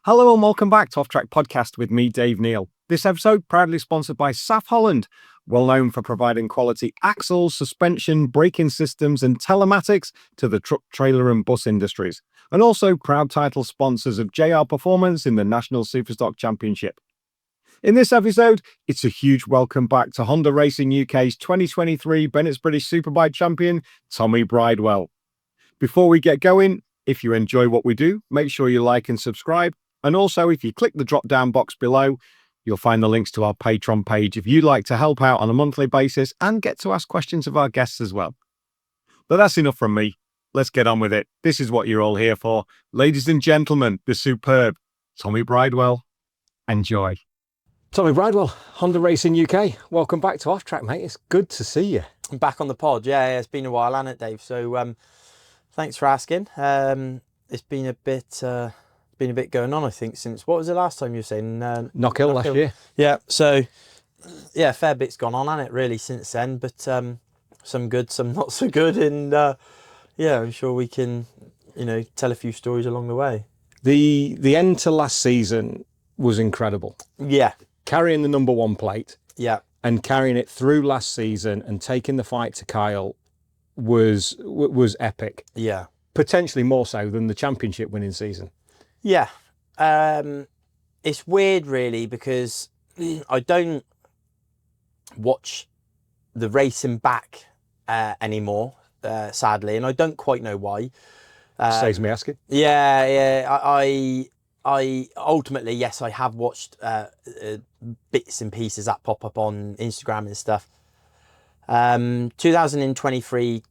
Hello and welcome back to Off Track Podcast with me, Dave Neal. This episode proudly sponsored by SAF Holland, well known for providing quality axles, suspension, braking systems and telematics to the truck, trailer and bus industries, and also proud title sponsors of JR Performance in the National Superstock Championship. In this episode, it's a huge welcome back to Honda Racing UK's 2023 Bennetts British Superbike champion, Tommy Bridewell. Before we get going, if you enjoy what we do, make sure you like and subscribe. And also, if you click the drop-down box below, you'll find the links to our Patron page if you'd like to help out on a monthly basis and get to ask questions of our guests as well. But that's enough from me. Let's get on with it. This is what you're all here for. Ladies and gentlemen, the superb Tommy Bridewell. Enjoy. Tommy Bridewell, Honda Racing UK. Welcome back to Off Track, mate. It's good to see you. I'm back on the pod. Yeah, it's been a while, hasn't it, Dave? So thanks for asking. It's been a bit going on, I think, since, what was the last time you were saying? Knockhill last year. Yeah, so, yeah, a fair bit's gone on, hasn't it, really, since then, but some good, some not so good, and yeah, I'm sure we can, tell a few stories along the way. The end to last season was incredible. Yeah. Carrying the number one plate. Yeah. And carrying it through last season and taking the fight to Kyle was epic. Yeah. Potentially more so than the championship winning season. Yeah, it's weird really because I don't watch the racing back anymore, sadly, and I don't quite know why. Saves me asking. Yeah. I ultimately, yes, I have watched bits and pieces that pop up on Instagram and stuff. 2023,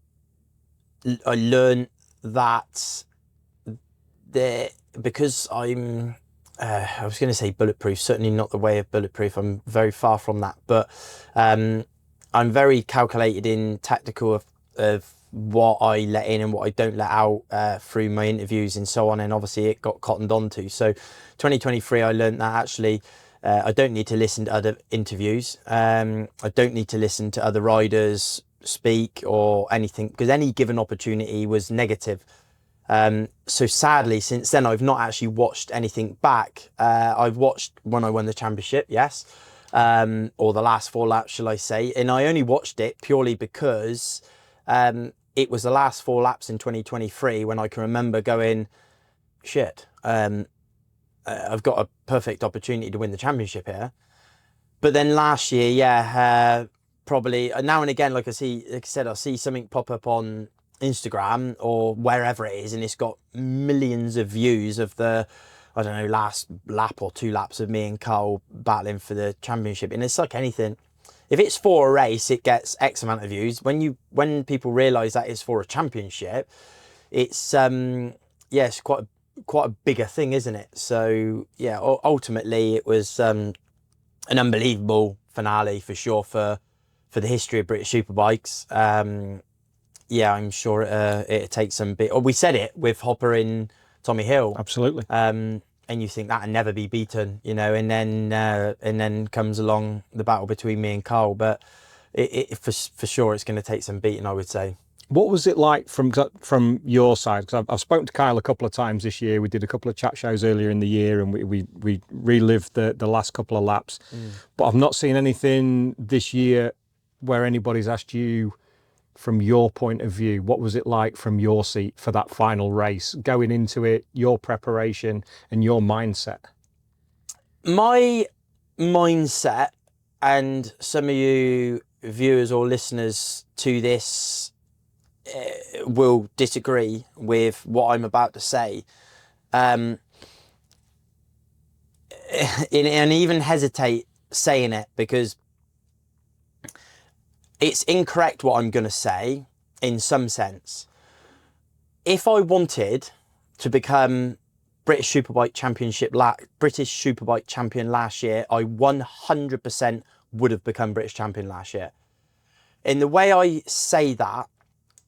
I learned that because I'm, I was going to say bulletproof, certainly not the way of bulletproof. I'm very far from that, but I'm very calculated in tactical of what I let in and what I don't let out through my interviews and so on. And obviously it got cottoned onto. So 2023, I learned that actually I don't need to listen to other interviews. I don't need to listen to other riders speak or anything, because any given opportunity was negative. So sadly, since then, I've not actually watched anything back. I've watched when I won the championship, yes, or the last 4 laps, shall I say. And I only watched it purely because it was the last 4 laps in 2023 when I can remember going, shit, I've got a perfect opportunity to win the championship here. But then last year, yeah, probably now and again, like I said, I'll see something pop up on Instagram or wherever it is, and it's got millions of views of the, I don't know, last lap or 2 laps of me and Carl battling for the championship. And it's like anything, if it's for a race, it gets X amount of views. When people realise that it's for a championship, it's it's quite a bigger thing, isn't it? So yeah, ultimately it was an unbelievable finale for sure for the history of British Superbikes. Yeah, I'm sure it takes some bit. Or we said it with Hopper in Tommy Hill. Absolutely. And you think that'd never be beaten, and then comes along the battle between me and Carl. But it for sure, it's going to take some beating, I would say. What was it like from your side? Because I've spoken to Kyle a couple of times this year. We did a couple of chat shows earlier in the year, and we relived the last couple of laps. But I've not seen anything this year where anybody's asked you, from your point of view, what was it like from your seat for that final race, going into it, your preparation and your mindset? My mindset, and some of you viewers or listeners to this will disagree with what I'm about to say, and even hesitate saying it, because it's incorrect what I'm going to say in some sense. If I wanted to become British Superbike champion last year, I 100% would have become British champion last year. And the way I say that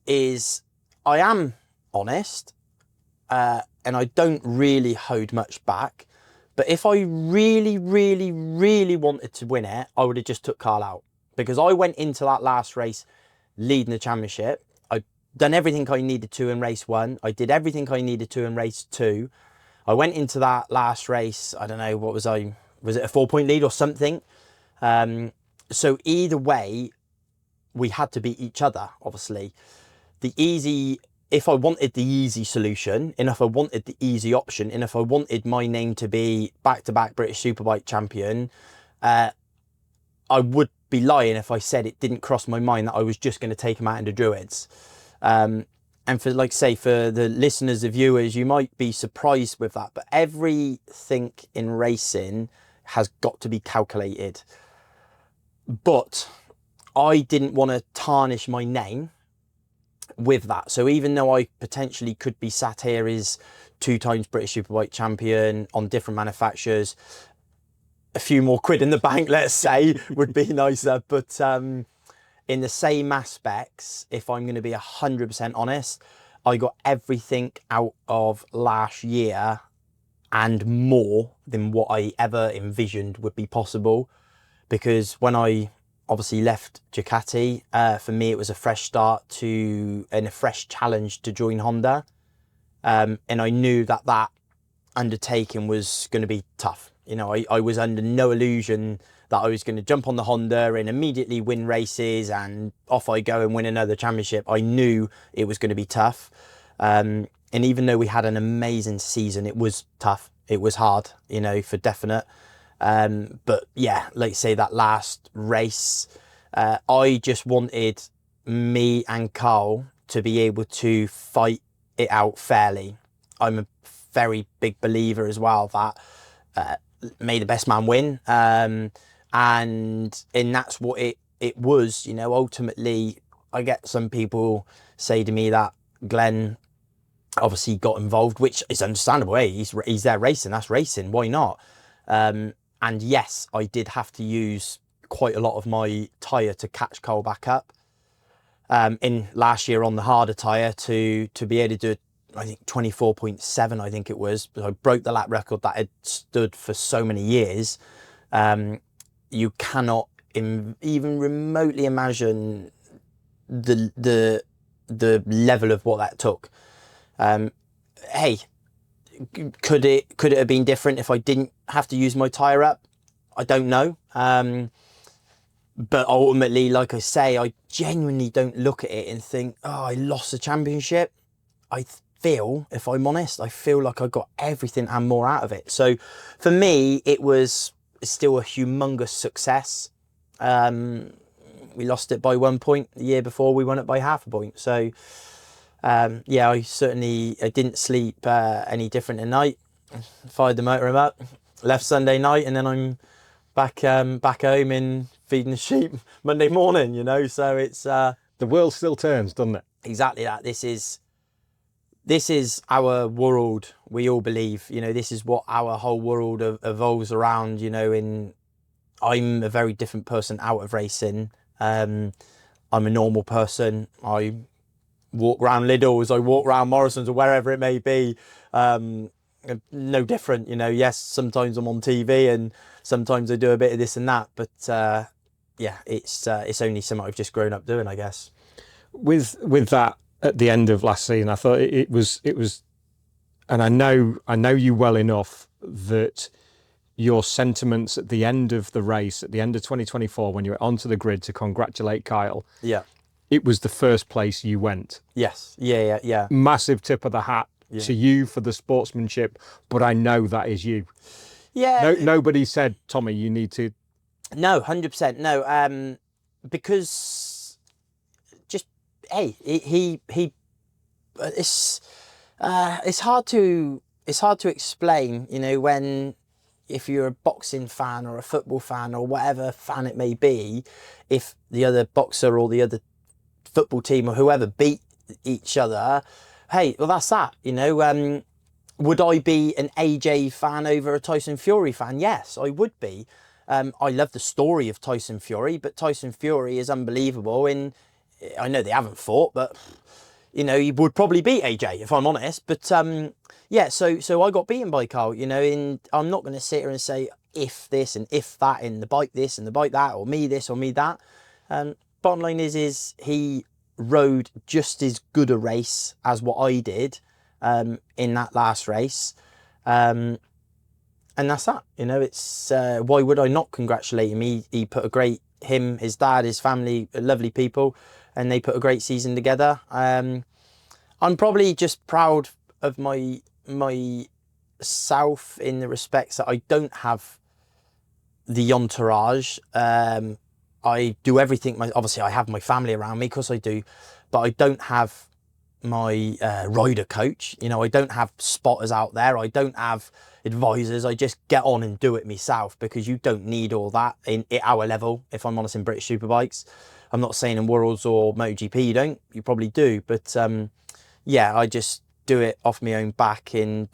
is I am honest, and I don't really hold much back. But if I really, really, really wanted to win it, I would have just took Carl out. Because I went into that last race leading the championship. I'd done everything I needed to in race 1. I did everything I needed to in race 2. I went into that last race, I don't know, what was it a 4-point lead or something? So either way, we had to beat each other, obviously. If I wanted the easy solution, and if I wanted the easy option, and if I wanted my name to be back-to-back British Superbike champion, I would be lying if I said it didn't cross my mind that I was just going to take him out into Druids. And for, like say, for the listeners, the viewers, you might be surprised with that, but everything in racing has got to be calculated. But I didn't want to tarnish my name with that. So even though I potentially could be sat here as 2 times British Superbike champion on different manufacturers, a few more quid in the bank, let's say, would be nicer. But in the same aspects, if I'm going to be 100% honest, I got everything out of last year and more than what I ever envisioned would be possible. Because when I obviously left Ducati, for me it was a fresh start and a fresh challenge to join Honda, and I knew that undertaking was going to be tough. You know, I was under no illusion that I was going to jump on the Honda and immediately win races and off I go and win another championship. I knew it was going to be tough, and even though we had an amazing season, it was tough, it was hard, you know, for definite. But yeah, like say that last race, I just wanted me and Carl to be able to fight it out fairly. I'm a very big believer as well that may the best man win, and that's what it was. You know, ultimately, I get some people say to me that Glenn obviously got involved, which is understandable. Hey, he's there racing, that's racing, why not? And yes, I did have to use quite a lot of my tyre to catch Cole back up. In last year on the harder tyre to be able to do, I think 24.7, I think it was. I broke the lap record that had stood for so many years. You cannot even remotely imagine the level of what that took. Hey, could it have been different if I didn't have to use my tyre up? I don't know. But ultimately, like I say, I genuinely don't look at it and think, oh, I lost the championship. I feel, if I'm honest, I feel like I got everything and more out of it. So for me, it was still a humongous success. We lost it by 1 point. The year before, we won it by half a point. So yeah, I didn't sleep any different tonight. Fired the motorhome up, left Sunday night, and then I'm back home and feeding the sheep Monday morning, you know. So it's the world still turns, doesn't it? Exactly that. This is our world, we all believe, you know. This is what our whole world evolves around, you know. And I'm a very different person out of racing. I'm a normal person. I walk around Lidl's, I walk around Morrison's or wherever it may be. No different, you know. Yes, sometimes I'm on TV and sometimes I do a bit of this and that, but yeah, it's only something I've just grown up doing, I guess. With that at the end of last season, I thought it was, and I know you well enough that your sentiments at the end of the race, at the end of 2024, when you were onto the grid to congratulate Kyle, yeah, it was the first place you went. Yes, yeah. Massive tip of the hat to you for the sportsmanship, but I know that is you. Yeah. Nobody said, Tommy, you need to. No, 100%. No, because just, hey, he it's hard to explain, you know, if you're a boxing fan or a football fan or whatever fan it may be, if the other boxer or the other football team or whoever beat each other, hey, well, that's that, you know. Would I be an AJ fan over a Tyson Fury fan? Yes, I would be. I love the story of Tyson Fury, but Tyson Fury is unbelievable. And I know they haven't fought, but, you know, he would probably beat AJ, if I'm honest. But yeah, so I got beaten by Carl, you know, and I'm not going to sit here and say if this and if that and the bike this and the bike that, or me this or me that. Bottom line is he rode just as good a race as what I did in that last race. And that's that. You know, it's why would I not congratulate him? He put a great, his dad, his family, lovely people, and they put a great season together. I'm probably just proud of myself in the respects that I don't have the entourage. I do everything. Obviously, I have my family around me, because I do, but I don't have my rider coach. You know, I don't have spotters out there. I don't have advisors. I just get on and do it myself, because you don't need all that at our level. If I'm honest, in British Superbikes, I'm not saying in Worlds or MotoGP you don't. You probably do, but yeah, I just do it off my own back, and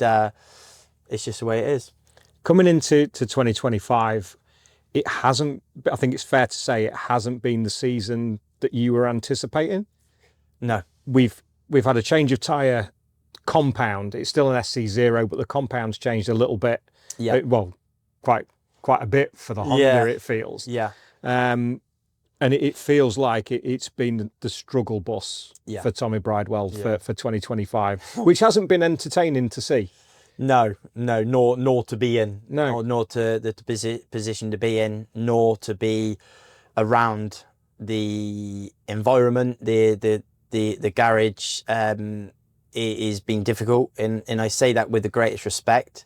it's just the way it is. Coming into 2025, it hasn't, I think it's fair to say, it hasn't been the season that you were anticipating. No. We've had a change of tyre compound. It's still an SC0, but the compound's changed a little bit. Yeah. Well, quite a bit for the Honda, Yeah. it feels. Yeah. And it feels like it's been the struggle bus Yeah. for Tommy Bridewell for 2025, which hasn't been entertaining to see. No, nor to be in, No. nor to the position to be in, nor to be around the environment, the garage. It has been difficult, and I say that with the greatest respect.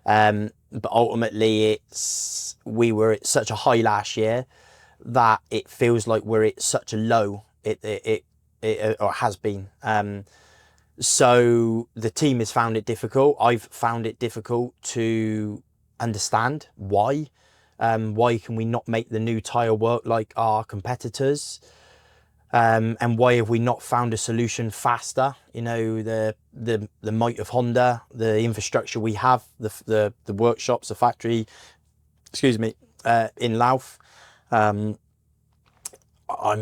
But ultimately, we were at such a high last year that it feels like we're at such a low. It has been. So the team has found it difficult. I've found it difficult to understand why. Why can we not make the new tyre work like our competitors? And why have we not found a solution faster? You know, the might of Honda, the infrastructure we have, the workshops, the factory, excuse me, in Louth. I'm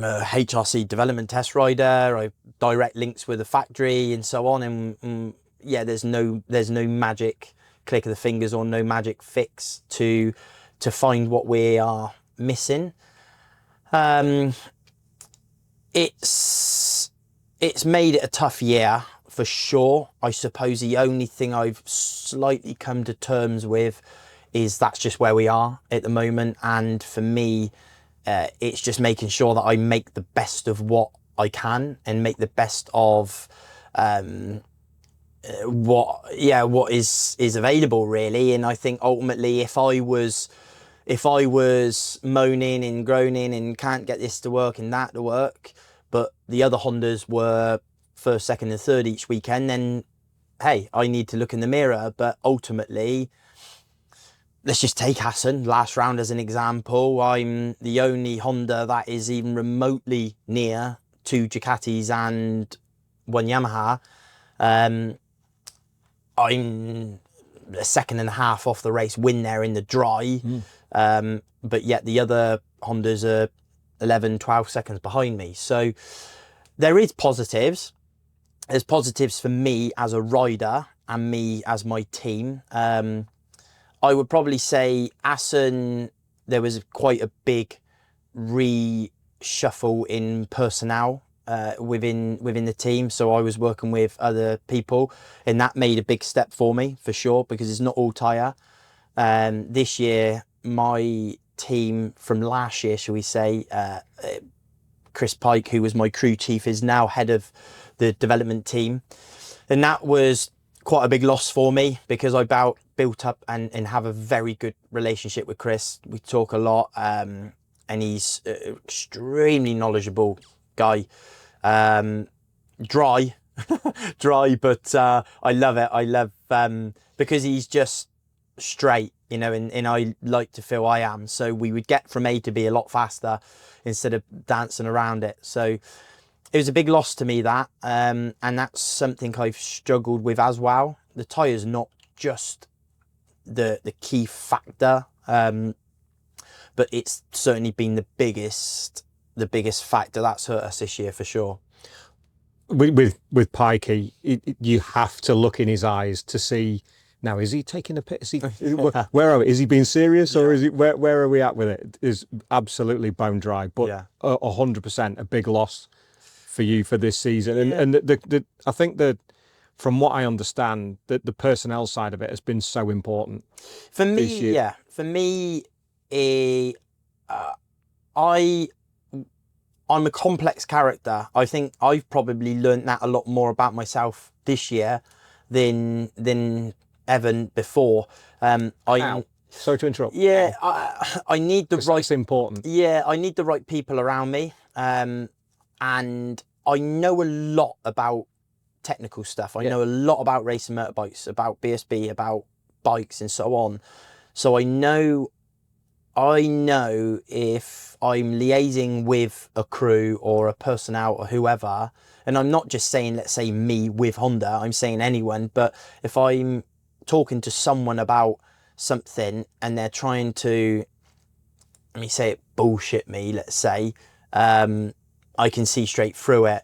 a HRC development test rider. I direct links with the factory and so on. And yeah, there's no magic click of the fingers or no magic fix to find what we are missing. It's made it a tough year for sure. I suppose the only thing I've slightly come to terms with is that's just where we are at the moment. And for me, it's just making sure that I make the best of what I can and make the best of what is available, really. And I think ultimately, if I was moaning and groaning and can't get this to work and that to work, but the other Hondas were first, second and third each weekend, then hey, I need to look in the mirror. But ultimately, let's just take Hassan last round as an example. I'm the only Honda that is even remotely near 2 Ducatis and 1 Yamaha. I'm a second and a half off the race win there in the dry. But yet the other Hondas are 11, 12 seconds behind me. So there is positives. There's positives for me as a rider and me as my team. I would probably say Hassan, there was quite a big reshuffle in personnel within the team. So I was working with other people, and that made a big step for me for sure, because it's not all tyre. This year, my team from last year, shall we say, Chris Pike, who was my crew chief, is now head of the development team. And that was quite a big loss for me, because I built up and have a very good relationship with Chris. We talk a lot, and he's an extremely knowledgeable guy. Dry, but I love it. I love because he's just straight, you know, and I like to feel I am. So we would get from A to B a lot faster instead of dancing around it. So it was a big loss to me, that, and that's something I've struggled with as well. The tyre's not just the key factor, but it's certainly been the biggest factor that's hurt us this year for sure. With Pikey, you have to look in his eyes to see. Now, is he taking a piss? Where are we? Is he being serious, or is he? Where are we at with it? Is absolutely bone dry, but 100% a big loss for you for this season. And I think that from what I understand, that the personnel side of it has been so important. For me, yeah. For me, I'm a complex character. I think I've probably learned that a lot more about myself this year than ever before. Sorry to interrupt. Yeah, I need the right. It's important. Yeah, I need the right people around me, and I know a lot about technical stuff. I know a lot about racing motorbikes, about BSB, about bikes, and so on. So I know if I'm liaising with a crew or a personnel or whoever, and I'm not just saying, let's say me with Honda, I'm saying anyone, but if I'm talking to someone about something and they're trying to, let me say it, bullshit me, let's say, I can see straight through it.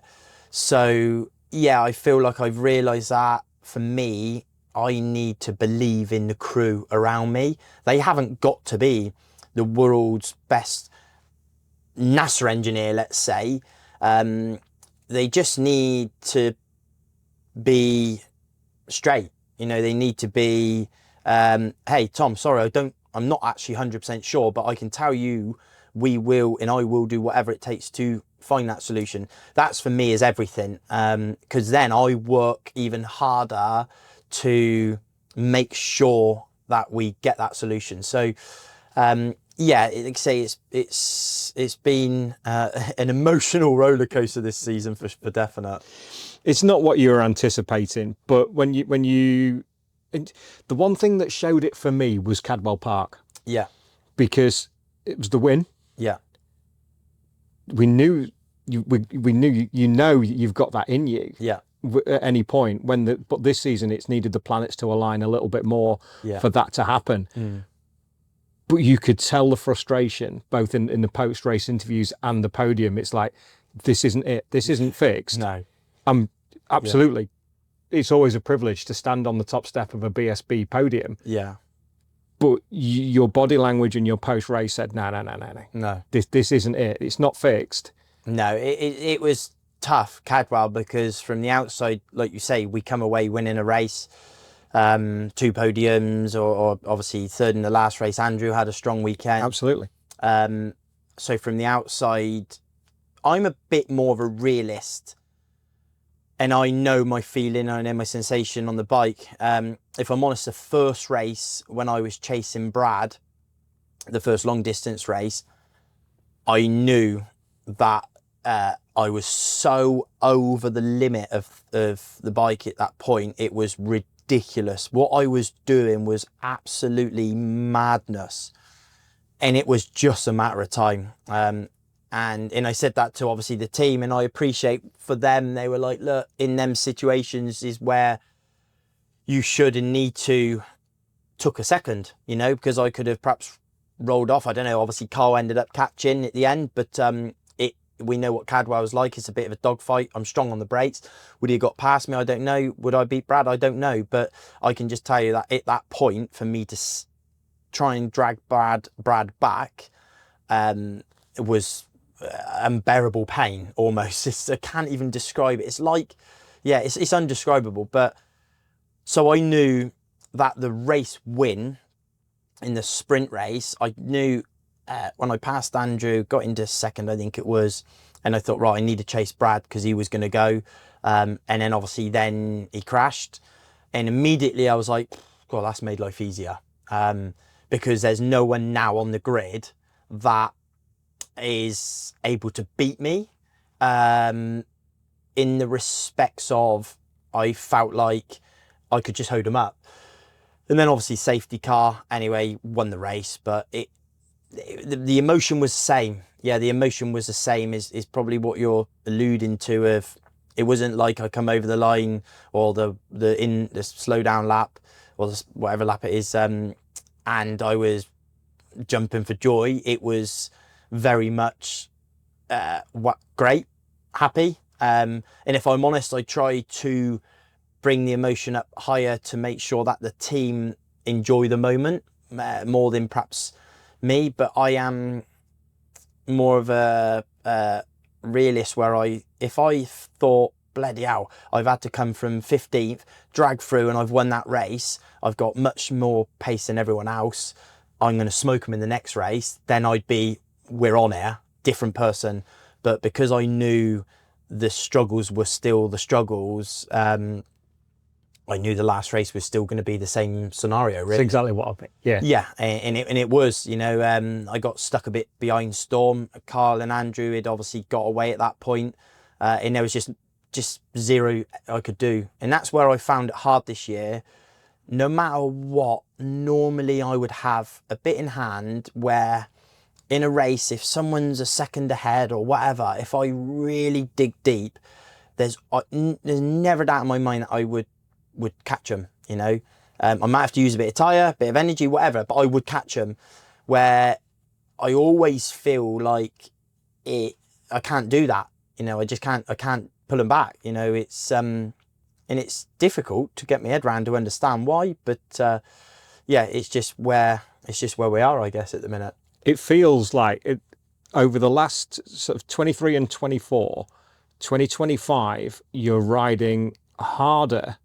So yeah, I feel like I've realised that for me, I need to believe in the crew around me. They haven't got to be the world's best NASA engineer, let's say. They just need to be straight. You know, they need to be, hey, Tom, sorry, I'm not actually 100% sure, but I can tell you we will, and I will do whatever it takes to find that solution. That's for me is everything. Because then I work even harder to make sure that we get that solution. So, yeah, like I say, it's been an emotional roller coaster this season for definite. It's not what you were anticipating, but when you, the one thing that showed it for me was Cadwell Park. Yeah, because it was the win. Yeah, we knew you've got that in you. Yeah. At any point but this season it's needed the planets to align a little bit more for that to happen. But you could tell the frustration both in the post-race interviews and the podium. It's like, this isn't it, this isn't fixed. No, absolutely. It's always a privilege to stand on the top step of a BSB podium. Yeah, but your body language and your post-race said no, this isn't it, it's not fixed. No, it was tough, Cadwell, because from the outside, like you say, we come away winning a race, 2 podiums, or obviously third in the last race. Andrew had a strong weekend. Absolutely. So from the outside, I'm a bit more of a realist, and I know my feeling, I know my sensation on the bike. If I'm honest, the first race when I was chasing Brad, the first long distance race, I knew that I was so over the limit of the bike at that point. It was ridiculous. What I was doing was absolutely madness. And it was just a matter of time. And I said that to obviously the team, and I appreciate for them, they were like, look, in them situations is where you should and need to took a second, you know, because I could have perhaps rolled off. I don't know, obviously Carl ended up catching at the end, but we know what Cadwell was like. It's a bit of a dogfight. I'm strong on the brakes. Would he have got past me? I don't know. Would I beat Brad? I don't know. But I can just tell you that at that point, for me to try and drag Brad back, it was unbearable pain almost. I can't even describe it. It's like, yeah, it's undescribable. But so I knew that the race win in the sprint race, I knew when I passed Andrew, got into second, I think it was, and I thought, right, I need to chase Brad because he was going to go. And then obviously then he crashed. And immediately I was like, God, that's made life easier. Because there's no one now on the grid that is able to beat me in the respects of I felt like I could just hold him up. And then obviously safety car, anyway, won the race, but the emotion was the same. Yeah, the emotion was the same is probably what you're alluding to. Of it wasn't like I come over the line or the slow down lap or whatever lap it is, and I was jumping for joy. It was very much great, happy. And if I'm honest, I try to bring the emotion up higher to make sure that the team enjoy the moment more than perhaps me. But I am more of a realist where if I thought bloody hell, I've had to come from 15th, drag through, and I've won that race. I've got much more pace than everyone else. I'm going to smoke them in the next race. Then we're on air, different person. But because I knew the struggles were still the struggles, I knew the last race was still going to be the same scenario, really. That's exactly what I think. Yeah. Yeah, and it was, you know, I got stuck a bit behind Storm. Carl and Andrew had obviously got away at that point, and there was just zero I could do. And that's where I found it hard this year. No matter what, normally I would have a bit in hand where in a race, if someone's a second ahead or whatever, if I really dig deep, there's never a doubt in my mind that I would catch them, you know. I might have to use a bit of tyre, a bit of energy, whatever, but I would catch them. Where I always feel like I can't do that, you know. I can't pull them back, you know. It's and it's difficult to get my head around to understand why, but yeah, it's just where we are, I guess, at the minute. It feels like over the last sort of 23 and 24, 2025, you're riding harder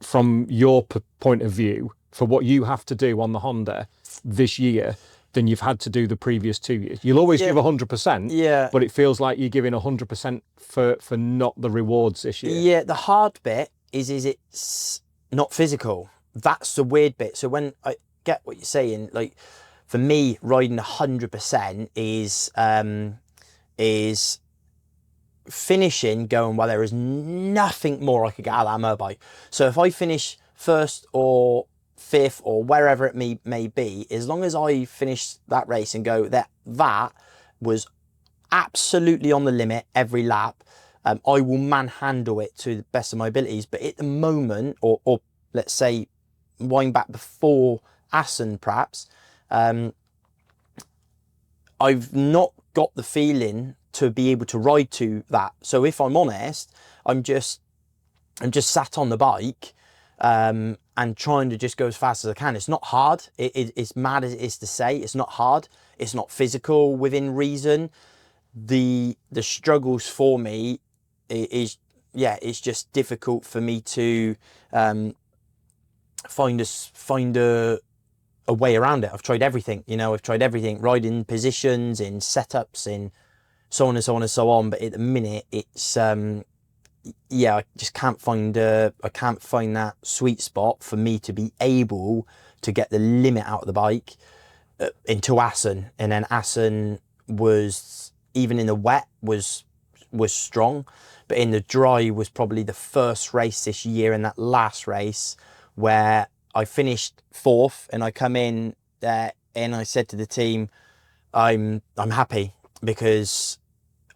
from your point of view for what you have to do on the Honda this year than you've had to do the previous 2 years. You'll always give 100%, yeah, but it feels like you're giving 100% for not the rewards this year. Yeah, the hard bit is it's not physical. That's the weird bit. So when I get what you're saying, like for me, riding 100% is finishing going, well, there is nothing more I could get out of that motorbike. So if I finish first or fifth or wherever it may be, as long as I finish that race and go, that was absolutely on the limit every lap, I will manhandle it to the best of my abilities. But at the moment, or let's say wind back before Assen perhaps, I've not got the feeling to be able to ride to that. So if I'm honest, I'm just sat on the bike and trying to just go as fast as I can. It's not hard. It's mad as it is to say. It's not hard. It's not physical within reason. The struggles for me is it's just difficult for me to find a way around it. I've tried everything, you know. I've tried everything, riding positions, in setups, in so on and so on and so on. But at the minute, it's I just can't find that sweet spot for me to be able to get the limit out of the bike into Assen. And then Assen was, even in the wet, was strong, but in the dry was probably the first race this year, in that last race where I finished fourth, and I come in there and I said to the team, I'm happy, because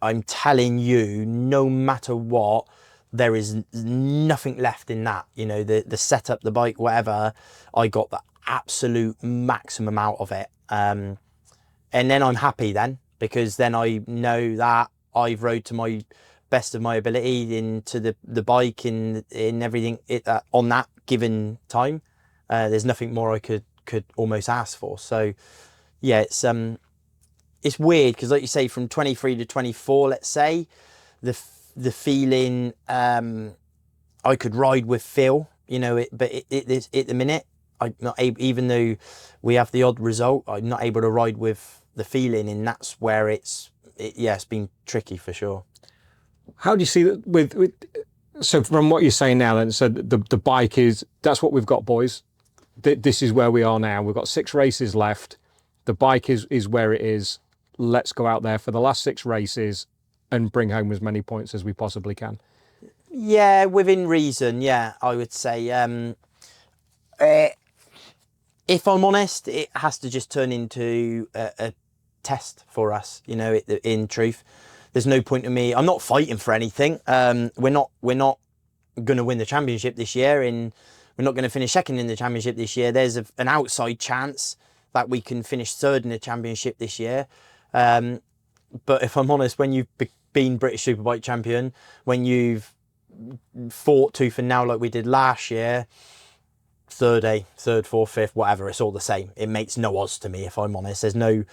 I'm telling you, no matter what, there is nothing left in that. You know, the setup, the bike, whatever, I got the absolute maximum out of it. And then I'm happy then, because then I know that I've rode to my best of my ability into the bike in everything on that given time. There's nothing more I could almost ask for. So yeah, it's weird, because like you say, from 23 to 24, let's say, the feeling I could ride with Phil, you know, but at the minute, I'm not able, even though we have the odd result, I'm not able to ride with the feeling, and that's where it's been tricky for sure. How do you see that with so from what you're saying now then, so the bike that's what we've got, boys. This is where we are now. We've got 6 races left. The bike is where it is. Let's go out there for the last 6 races and bring home as many points as we possibly can. Yeah, within reason, yeah, I would say. If I'm honest, it has to just turn into a test for us, you know, in truth. There's no point in me, I'm not fighting for anything. We're not going to win the championship this year, and we're not going to finish second in the championship this year. There's an outside chance that we can finish third in the championship this year. But if I'm honest, when you've been British Superbike champion, when you've fought tooth and nail like we did last year, third, fourth, fifth, whatever, it's all the same. It makes no odds to me, if I'm honest. There's no,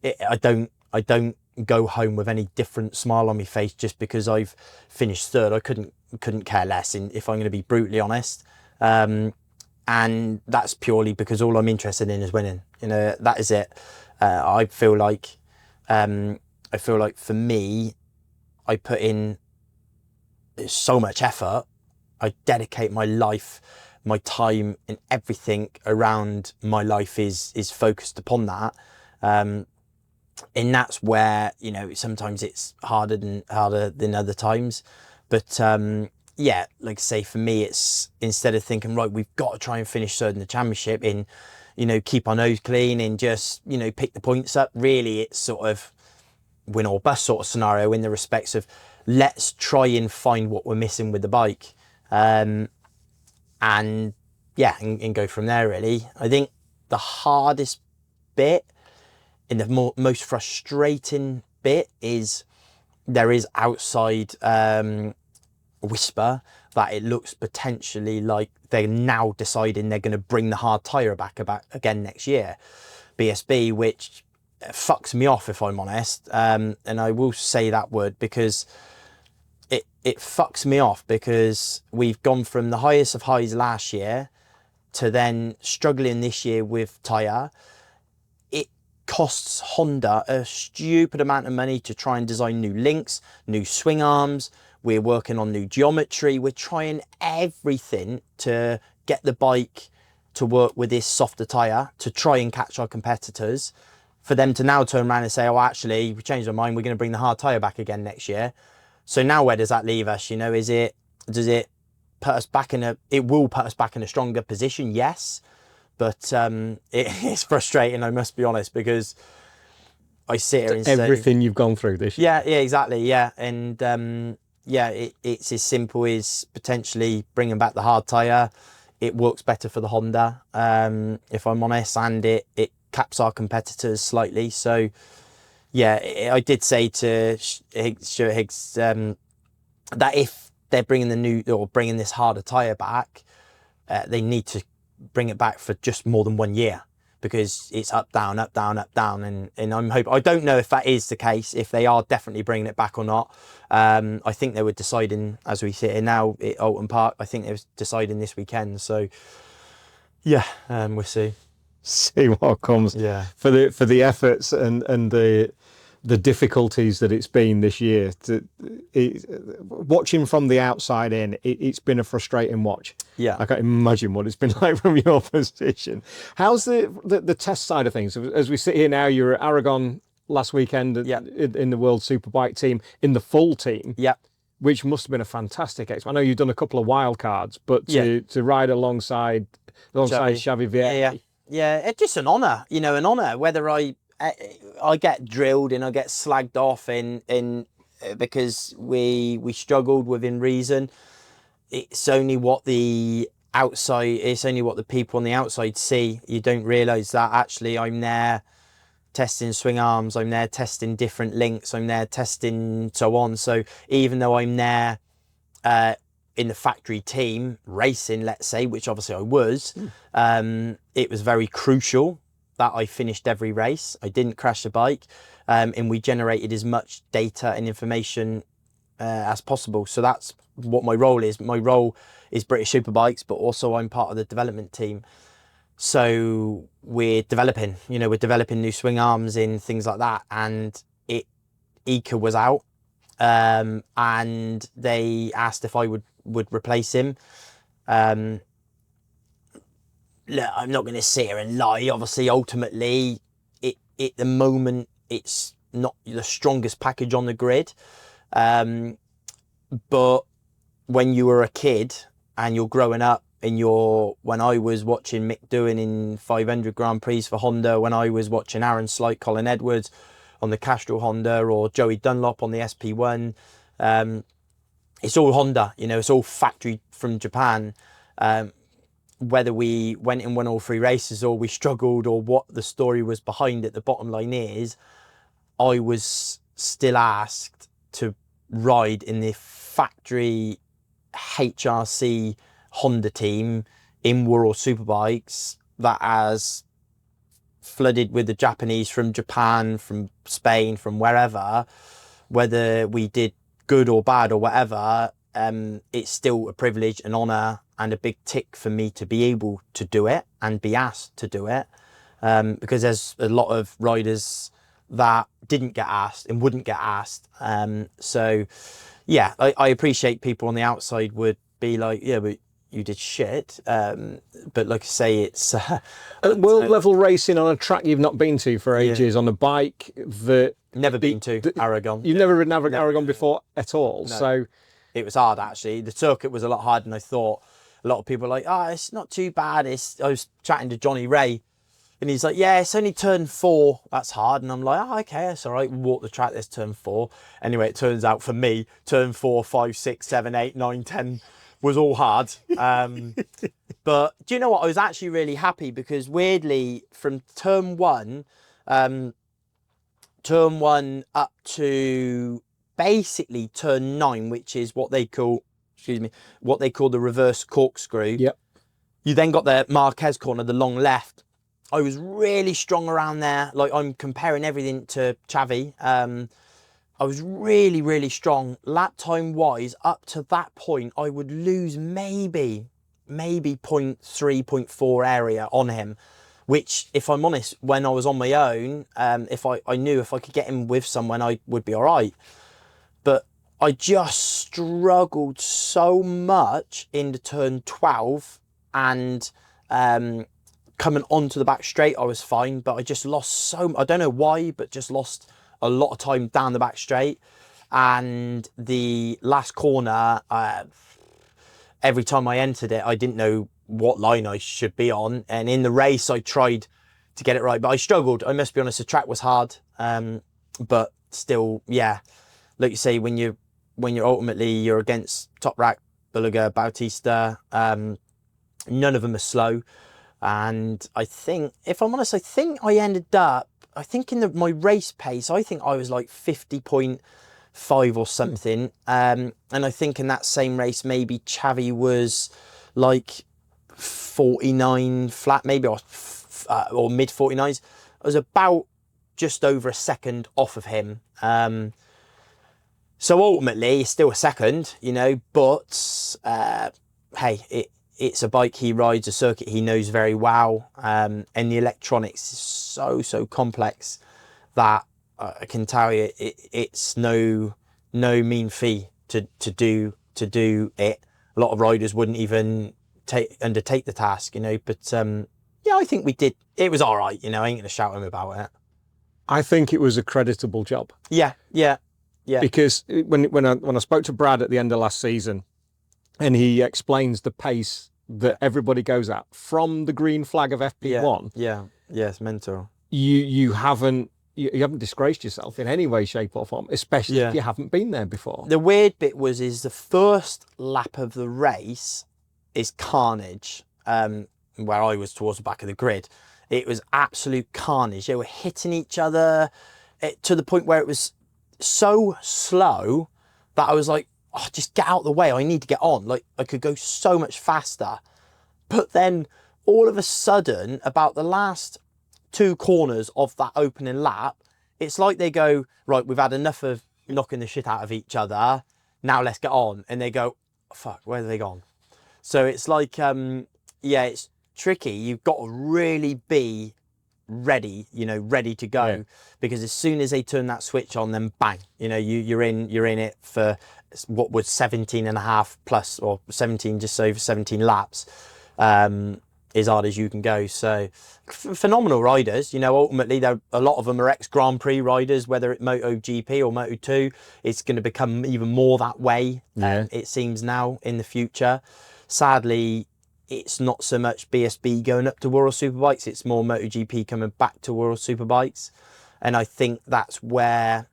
I don't go home with any different smile on my face just because I've finished third. I couldn't care less, if I'm going to be brutally honest. And that's purely because all I'm interested in is winning. You know, that is it. I feel like for me, I put in so much effort. I dedicate my life, my time, and everything around my life is focused upon that. And that's where, you know, sometimes it's harder than other times. But yeah, like I say, for me, it's instead of thinking, right, we've got to try and finish third in the championship, in, you know, keep our nose clean and just, you know, pick the points up. Really, it's sort of win or bust sort of scenario, in the respects of let's try and find what we're missing with the bike. And yeah, and go from there, really. I think the hardest bit and the most frustrating bit is there is outside whisper that it looks potentially like they're now deciding they're going to bring the hard tyre back again next year, BSB, which fucks me off, if I'm honest. And I will say that word because it fucks me off, because we've gone from the highest of highs last year to then struggling this year with tyre. It costs Honda a stupid amount of money to try and design new links, new swing arms. We're working on new geometry. We're trying everything to get the bike to work with this softer tyre to try and catch our competitors, for them to now turn around and say, oh, actually, we changed our mind, we're going to bring the hard tyre back again next year. So now where does that leave us? You know, does it put us back it will put us back in a stronger position? Yes. But it's frustrating, I must be honest, because I sit here and say everything you've gone through this year. Yeah, exactly. Yeah. And yeah, it's as simple as potentially bringing back the hard tyre. It works better for the Honda, if I'm honest, and it caps our competitors slightly. So yeah, I did say to Stuart Higgs that if they're bringing this harder tyre back, they need to bring it back for just more than 1 year, because it's up, down, up, down, up, down. And I'm hoping, I don't know if that is the case, if they are definitely bringing it back or not. I think they were deciding, as we sit here now at Donington Park, I think they were deciding this weekend. So yeah, we'll see. See what comes. Yeah. For the efforts and the difficulties that it's been this year. Watching from the outside in, it's been a frustrating watch. Yeah. I can't imagine what it's been like from your position. How's the test side of things? As we sit here now, you're at Aragón last weekend in the World Superbike team, in the full team. Yeah. Which must have been a fantastic experience. I know you've done a couple of wildcards, but to ride alongside Xavi Vietti. Yeah, it's just an honour, you know, an honour. Whether I get drilled and I get slagged off in because we struggled within reason. It's only what the people on the outside see. You don't realise that actually I'm there testing swing arms, I'm there testing different links, I'm there testing so on. So even though I'm there in the factory team racing, let's say, which obviously I was, it was very crucial that I finished every race. I didn't crash the bike, and we generated as much data and information as possible. So that's what my role is. My role is British Superbikes, but also I'm part of the development team. So we're developing new swing arms and things like that. And Ika was out, and they asked if I would replace him. Look, I'm not going to sit here and lie. Obviously, ultimately, at the moment, it's not the strongest package on the grid. But when you were a kid and you're growing up, when I was watching Mick doing in 500 Grand Prix for Honda, when I was watching Aaron Slight, Colin Edwards on the Castrol Honda, or Joey Dunlop on the SP1, it's all Honda, you know, it's all factory from Japan. Whether we went and won all 3 races or we struggled or what the story was behind it, the bottom line is I was still asked to ride in the factory HRC Honda team in World Superbikes that has flooded with the Japanese from Japan, from Spain, from wherever, whether we did good or bad or whatever, it's still a privilege, an honour and a big tick for me to be able to do it and be asked to do it. Because there's a lot of riders that didn't get asked and wouldn't get asked. So yeah, I appreciate people on the outside would be like, yeah, but you did shit. But like I say, it's world level racing on a track you've not been to for ages, on a bike that never been to Aragon. You've never ridden Aragon before at all. No. So it was hard, actually. The circuit was a lot harder than I thought. A lot of people were like, oh, it's not too bad. I was chatting to Johnny Ray and he's like, yeah, it's only turn 4. That's hard. And I'm like, oh, okay, that's all right. We'll walk the track, there's turn 4. Anyway, it turns out for me, turn 4, 5, 6, 7, 8, 9, 10 was all hard. But do you know what? I was actually really happy because weirdly from turn 1 up to basically turn 9, which is what they call, what they call the reverse corkscrew. Yep. You then got the Marquez corner, the long left. I was really strong around there. Like I'm comparing everything to Xavi. I was really, really strong. Lap time wise, up to that point, I would lose maybe 0.3, 0.4 area on him, which if I'm honest, when I was on my own, if I knew if I could get him with someone, I would be all right. But I just struggled so much into turn 12 and coming onto the back straight, I was fine, but I just lost I don't know why, but just lost a lot of time down the back straight. And the last corner, every time I entered it, I didn't know what line I should be on. And in the race, I tried to get it right, but I struggled. I must be honest, the track was hard. But still, yeah, like you say, when you're ultimately, you're against Top Rack, Bulliger, Bautista, none of them are slow. And I think, if I'm honest, I think I ended up, I think in my race pace, I think I was like 50.5 or something. And I think in that same race, maybe Xavi was like 49 flat, maybe, or mid 49s. I was about just over a second off of him. So ultimately, it's still a second, you know, but hey, it's a bike he rides, a circuit he knows very well, and the electronics is so complex that I can tell you it's no mean fee to do it. A lot of riders wouldn't even undertake the task, you know. But yeah, I think we did. It was all right, you know. I ain't gonna shout him about it. I think it was a creditable job. Yeah. Because when I spoke to Brad at the end of last season, and he explains the pace that everybody goes at from the green flag of FP1. Yeah, it's mental. You haven't disgraced yourself in any way, shape or form, especially if you haven't been there before. The weird bit is the first lap of the race is carnage. Where I was towards the back of the grid, it was absolute carnage. They were hitting each other to the point where it was so slow that I was like, oh, just get out of the way. I need to get on. Like I could go so much faster. But then all of a sudden, about the last 2 corners of that opening lap, it's like they go, right, we've had enough of knocking the shit out of each other. Now let's get on. And they go, fuck, where have they gone? So it's like, yeah, it's tricky. You've got to really be ready, you know, ready to go, because as soon as they turn that switch on, then bang, you know, you're in it for what was 17 and a half plus, or 17, just over 17 laps, as hard as you can go. So phenomenal riders, you know. Ultimately, a lot of them are ex Grand Prix riders, whether it's MotoGP or Moto2. It's going to become even more that way, it seems now in the future. Sadly, it's not so much BSB going up to World Superbikes, it's more MotoGP coming back to World Superbikes. And I think that's where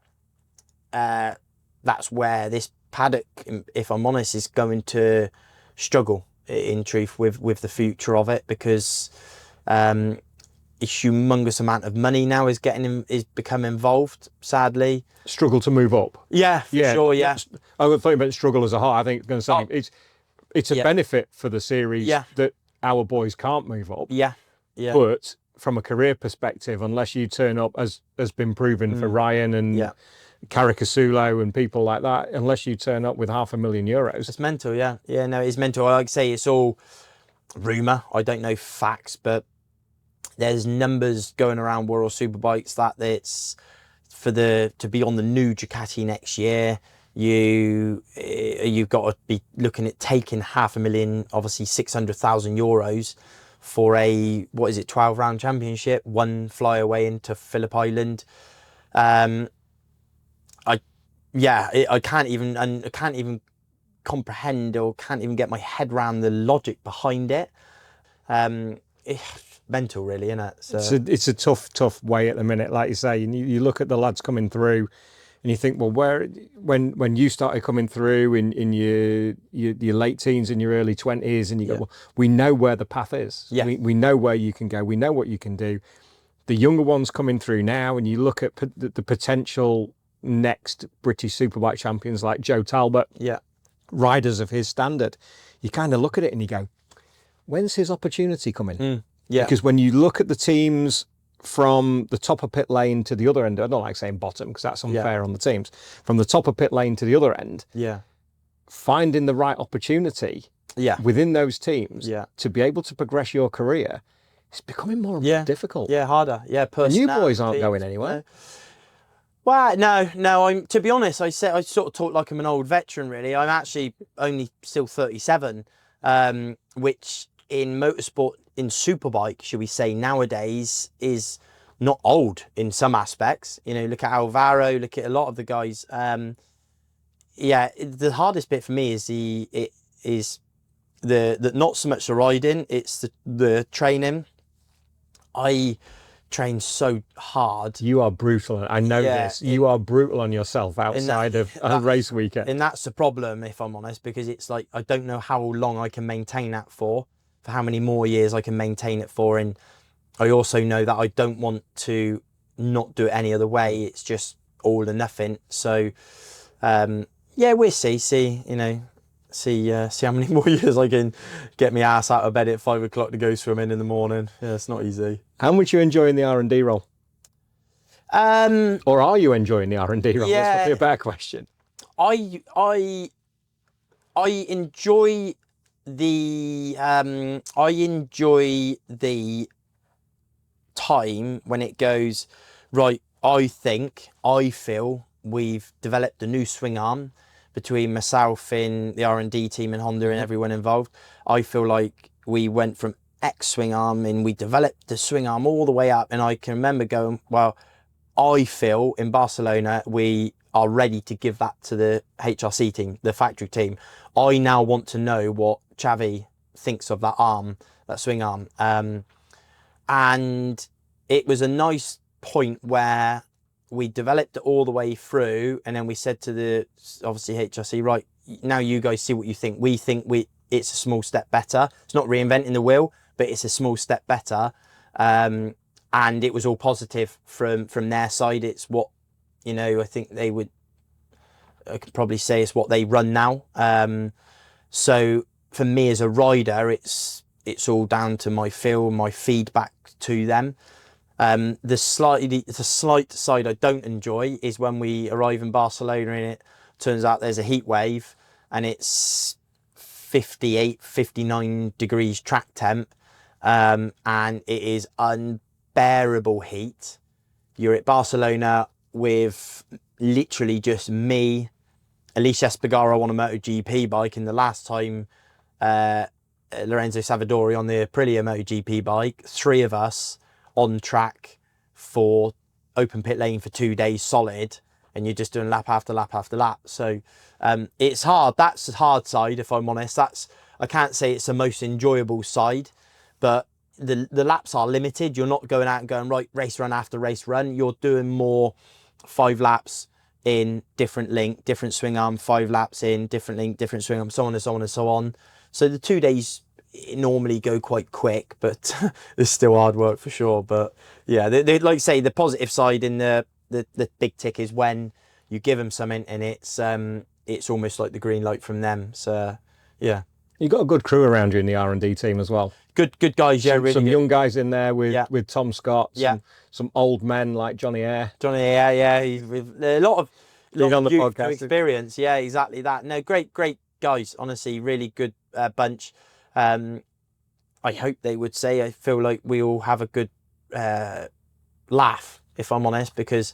this Paddock, if I'm honest, is going to struggle in truth with the future of it, because a humongous amount of money now is become involved, sadly. Struggle to move up. Yeah, for sure, yeah. I thought you meant struggle as a whole. I think it's going to say it's a benefit for the series that our boys can't move up. Yeah. But from a career perspective, unless you turn up, as has been proven for Ryan and Caricasulo and people like that, unless you turn up with €500,000. It's mental, yeah. Yeah, no, it's mental. Like I say, it's all rumour. I don't know facts, but there's numbers going around World Superbikes that it's to be on the new Ducati next year. You've got to be looking at taking €500,000, obviously €600,000 for a 12-round championship, one fly away into Phillip Island. I can't even comprehend or can't even get my head around the logic behind it. It's mental, really, isn't it? So it's a tough way at the minute, like you say. And you look at the lads coming through, and you think, well, when you started coming through in your late teens and your early 20s, and you go, well, we know where the path is. Yeah. We know where you can go. We know what you can do. The younger ones coming through now, and you look at the potential next British Superbike champions like Joe Talbot, riders of his standard, you kind of look at it and you go, when's his opportunity coming? Because when you look at the teams from the top of pit lane to the other end, I don't like saying bottom because that's unfair on the teams, from the top of pit lane to the other end, finding the right opportunity within those teams to be able to progress your career, it's becoming more difficult. Yeah, harder. Yeah, you boys aren't going anywhere. Well, no. To be honest, I sort of talk like I'm an old veteran. Really, I'm actually only still 37, which in motorsport, in Superbike, should we say, nowadays is not old in some aspects. You know, look at Alvaro, look at a lot of the guys. The hardest bit for me is the not so much the riding, it's the training. I train so hard. You are brutal. I know this. You are brutal on yourself outside of a race weekend. And that's the problem, if I'm honest, because it's like, I don't know how long I can maintain that for how many more years I can maintain it for. And I also know that I don't want to not do it any other way. It's just all or nothing. So, we'll see how many more years I can get my ass out of bed at 5 o'clock to go swimming in the morning. Yeah, it's not easy. How much are you enjoying the R&D role? Or are you enjoying the R&D role? That's probably a better question. I enjoy the time when it goes right. I feel we've developed a new swing arm between myself in the R&D team and Honda and everyone involved. I feel like we went from X swing arm and we developed the swing arm all the way up. And I can remember going, well, I feel in Barcelona, we are ready to give that to the HRC team, the factory team. I now want to know what Xavi thinks of that arm, that swing arm. And it was a nice point where we developed it all the way through, and then we said to the, obviously, HRC, right, now you guys see what you think. We think it's a small step better. It's not reinventing the wheel, but it's a small step better. And it was all positive from their side. It's what, I think I could probably say it's what they run now. So for me as a rider, it's all down to my feel, my feedback to them. The slight side I don't enjoy is when we arrive in Barcelona and it turns out there's a heat wave and it's 58, 59 degrees track temp, and it is unbearable heat. You're at Barcelona with literally just me, Alicia Espargaro on a MotoGP bike, and the last time Lorenzo Savadori on the Aprilia MotoGP bike, 3 of us on track for open pit lane for 2 days solid, and you're just doing lap after lap after lap. So it's hard. That's the hard side, if I'm honest. I can't say it's the most enjoyable side, but the laps are limited. You're not going out and going, right, race run after race run. You're doing more 5 laps in different link, different swing arm, 5 laps in different link, different swing arm, so on and so on and so on. So the 2 days normally go quite quick, but it's still hard work for sure. But yeah, they like say the positive side in the big tick is when you give them something and it's almost like the green light from them. So yeah. You've got a good crew around you in the R&D team as well. Good guys, yeah, really Some good. young guys in there with Tom Scott. Some old men like Johnny Eyre. Yeah, he's with a lot of on the youth podcast. experience. Yeah, exactly that. No, great guys. Honestly, really good bunch. I hope they would say. I feel like we all have a good laugh, if I'm honest, because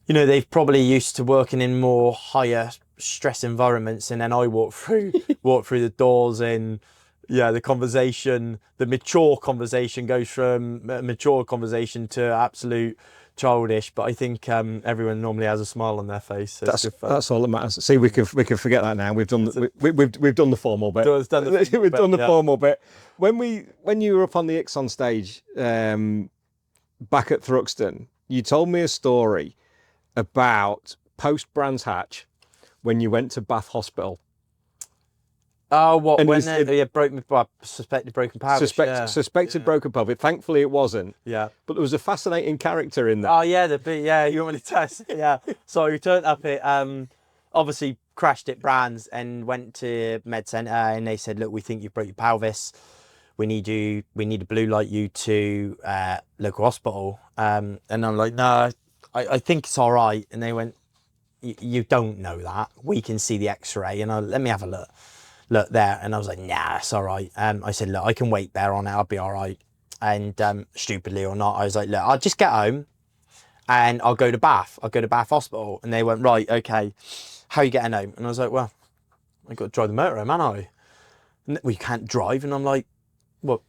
you know they've probably used to working in more higher stress environments, and then I walk through the doors and. Yeah, the mature conversation goes from a mature conversation to absolute childish. But I think everyone normally has a smile on their face. So that's all that matters. See, we can forget that now. We've done we've done the formal bit. We've done the formal bit. When you were up on the Ixon stage back at Thruxton, you told me a story about post Brands Hatch when you went to Bath Hospital. Oh, what? And when suspected broken pelvis. Suspected broken pelvis. Thankfully, it wasn't. Yeah. But there was a fascinating character in that. Oh yeah, you want me to test? Yeah. So we turned up at obviously crashed at Brands and went to Med Centre, and they said, look, we think you broke your pelvis. We need to blue light you to local hospital. And I'm like, no, I think it's all right. And they went, you don't know that. We can see the X-ray, and let me have a look there. And I was like, nah, it's all right. I said, look, I can wait there on it, I'll be all right. And stupidly or not, I was like, look, I'll just get home and I'll go to Bath Hospital. And they went, right, okay, how are you getting home? And I was like, well, I got to drive the motorhome, haven't I? Well, you can't drive. And I'm like, well,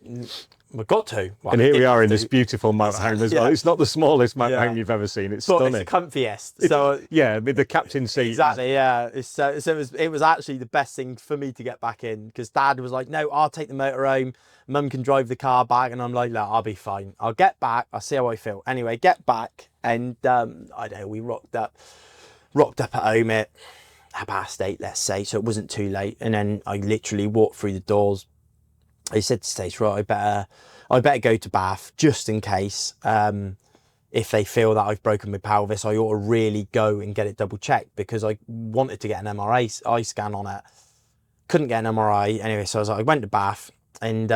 we've got to. Well, and here we are in this beautiful motorhome as well. Yeah. It's not the smallest motorhome you've ever seen. It's stunning. It's the comfiest. So yeah, with the captain seat. Exactly. Yeah. It was actually the best thing for me to get back in, because Dad was like, no, I'll take the motorhome. Mum can drive the car back, and I'm like, no, I'll be fine. I'll get back. I'll see how I feel. Anyway, get back, and I don't know. We rocked up at home at 8:30, let's say, so it wasn't too late. And then I literally walked through the doors. I said to Stace, right, I better go to Bath just in case. If they feel that I've broken my pelvis, I ought to really go and get it double checked, because I wanted to get an MRI scan on it. Couldn't get an MRI. Anyway, so I went to Bath, and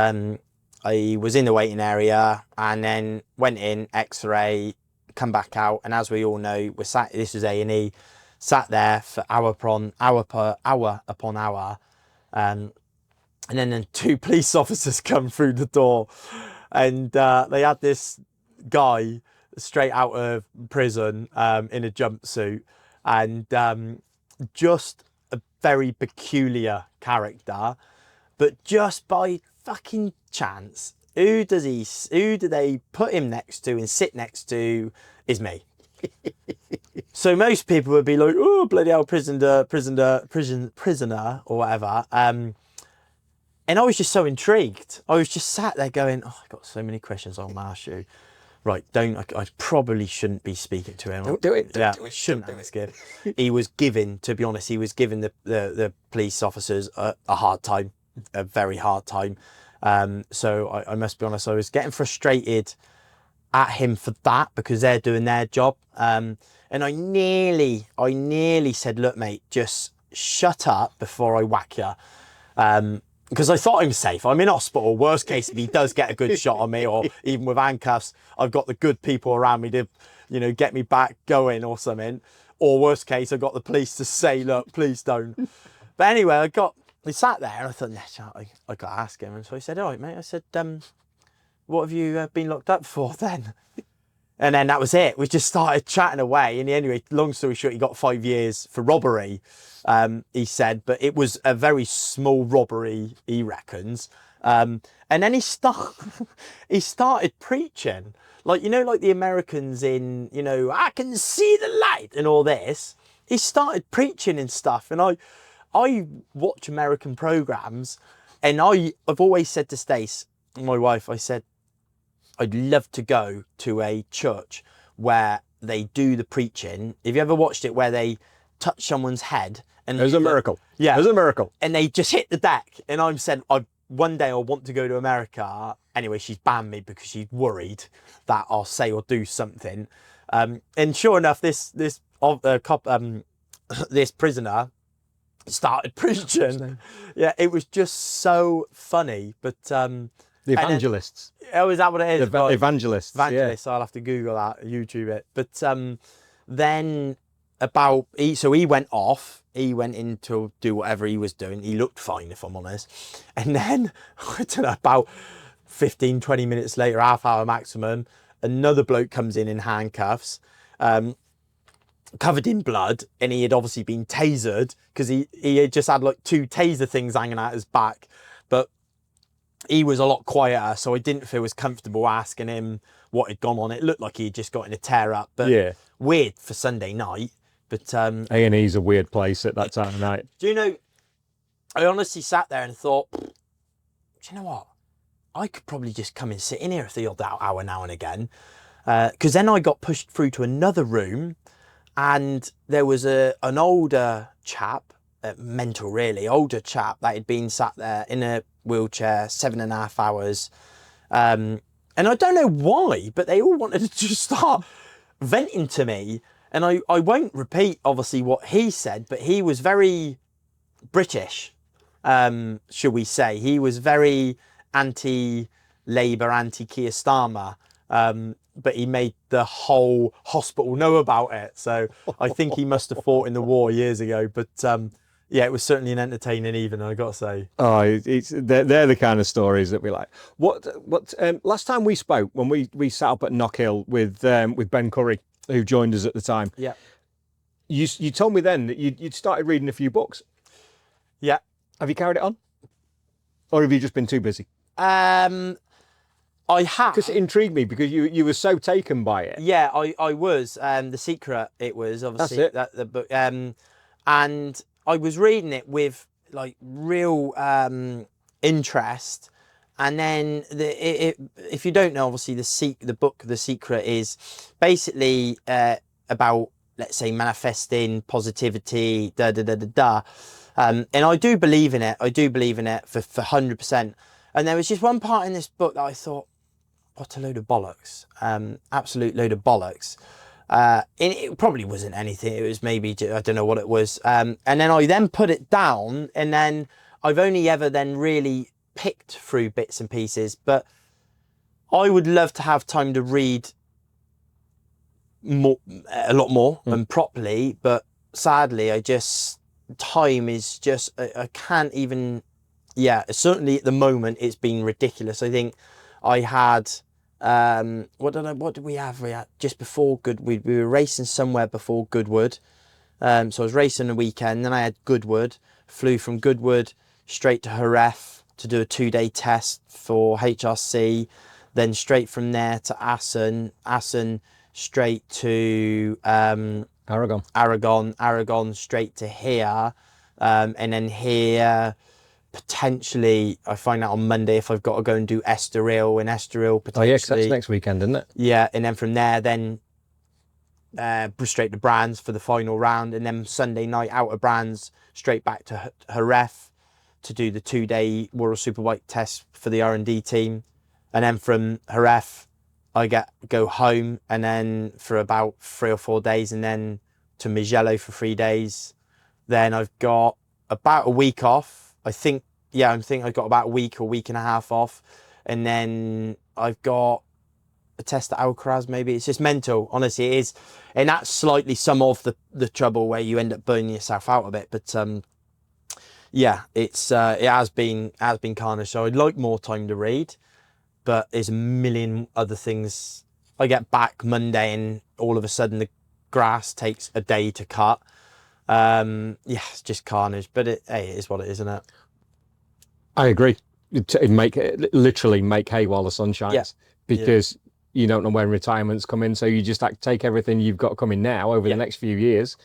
I was in the waiting area, and then went in, X-ray, come back out. And as we all know, this was A&E, sat there for hour upon hour. And then 2 police officers come through the door, and they had this guy straight out of prison in a jumpsuit, and just a very peculiar character. But just by fucking chance, who do they put him next to and sit next to is me. So most people would be like, oh, bloody hell, prisoner or whatever. And I was just so intrigued. I was just sat there going, oh, I've got so many questions I want to ask you. Right, I probably shouldn't be speaking to him. Don't do it. Shouldn't have. It's good. He was given, to be honest, the police officers a hard time, a very hard time. So I must be honest, I was getting frustrated at him for that, because they're doing their job. And I nearly said, look, mate, just shut up before I whack you. Because I thought I'm safe. I'm in hospital. Worst case, if he does get a good shot on me, or even with handcuffs, I've got the good people around me to, get me back going or something. Or worst case, I've got the police to say, look, please don't. But anyway, we sat there, and I thought, nah, I got to ask him. And so I said, all right, mate. I said, what have you been locked up for then? And then that was it. We just started chatting away. And anyway, long story short, he got 5 years for robbery, he said, but it was a very small robbery, he reckons. And then he started preaching, like the Americans in, I can see the light and all this. He started preaching and stuff. And I watch American programs, and I've always said to Stace, my wife, I said, I'd love to go to a church where they do the preaching. Have you ever watched it where they touch someone's head? And there's a miracle. Yeah. There's a miracle. And they just hit the deck. And I'm said, one day I want to go to America. Anyway, she's banned me because she's worried that I'll say or do something. And sure enough, this prisoner, started preaching. Yeah, it was just so funny. But The evangelists. oh, is that what it is? The evangelists. Evangelists. I'll have to Google that, YouTube it. But then so he went off. He went in to do whatever he was doing. He looked fine, if I'm honest. And then, I don't know, about 15, 20 minutes later, half hour maximum, another bloke comes in handcuffs, covered in blood, and he had obviously been tasered because he had just had like 2 taser things hanging out his back. But he was a lot quieter, so I didn't feel as comfortable asking him what had gone on. It looked like he'd just gotten a tear up, but weird for Sunday night. But A&E's a weird place at that time of night. Do you know, I honestly sat there and thought, do you know what? I could probably just come and sit in here for the odd hour now and again. Because then I got pushed through to another room, and there was an older chap, mental really, older chap that had been sat there in a wheelchair 7.5 hours. And I don't know why, but they all wanted to just start venting to me. And I won't repeat, obviously, what he said, but he was very British, shall we say. He was very anti-Labour, anti-Keir Starmer, but he made the whole hospital know about it. So I think he must have fought in the war years ago. But yeah, it was certainly an entertaining evening, I got to say. Oh, they're the kind of stories that we like. What last time we spoke, when we sat up at Knockhill with Ben Curry, who joined us at the time. Yeah. You told me then that you'd started reading a few books. Yeah. Have you carried it on? Or have you just been too busy? I have. Because it intrigued me, because you were so taken by it. Yeah, I was. The Secret, it was, obviously. That's it. The book. And I was reading it with, like, real interest. And then, if you don't know, obviously, the book, The Secret, is basically about, let's say, manifesting positivity, and I do believe in it. I do believe in it for 100%. And there was just one part in this book that I thought, what a load of bollocks. Absolute load of bollocks. And it probably wasn't anything. It was maybe, I don't know what it was. And then I then put it down, and then I've only ever then really picked through bits and pieces, but I would love to have time to read a lot more and properly, but sadly time is just, I can't even, certainly at the moment it's been ridiculous. I think I had, what did we have? We had just before we were racing somewhere before Goodwood. So I was racing a weekend, then I had Goodwood, flew from Goodwood straight to Jerez to do a 2-day test for HRC, then straight from there to Assen straight to Aragón straight to here, and then here potentially I find out on Monday if I've got to go and do Estoril potentially. Oh yeah, 'cause that's next weekend, isn't it? Yeah, and then from there straight to Brands for the final round, and then Sunday night out of Brands straight back to Jerez to do the 2-day World Superbike test for the R&D team. And then from Jerez, I go home, and then for about 3 or 4 days, and then to Mugello for 3 days. Then I've got about a week off. I think I've got about a week and a half off. And then I've got a test at Alcaraz, maybe. It's just mental, honestly, it is. And that's slightly some of the trouble where you end up burning yourself out a bit. But yeah, it has been carnage. So I'd like more time to read, but there's a million other things. I get back Monday, and all of a sudden the grass takes a day to cut. It's just carnage. But it is what it is, isn't it? I agree. Literally make hay while the sun shines, because you don't know when retirement's coming. So you just take everything you've got coming now over the next few years,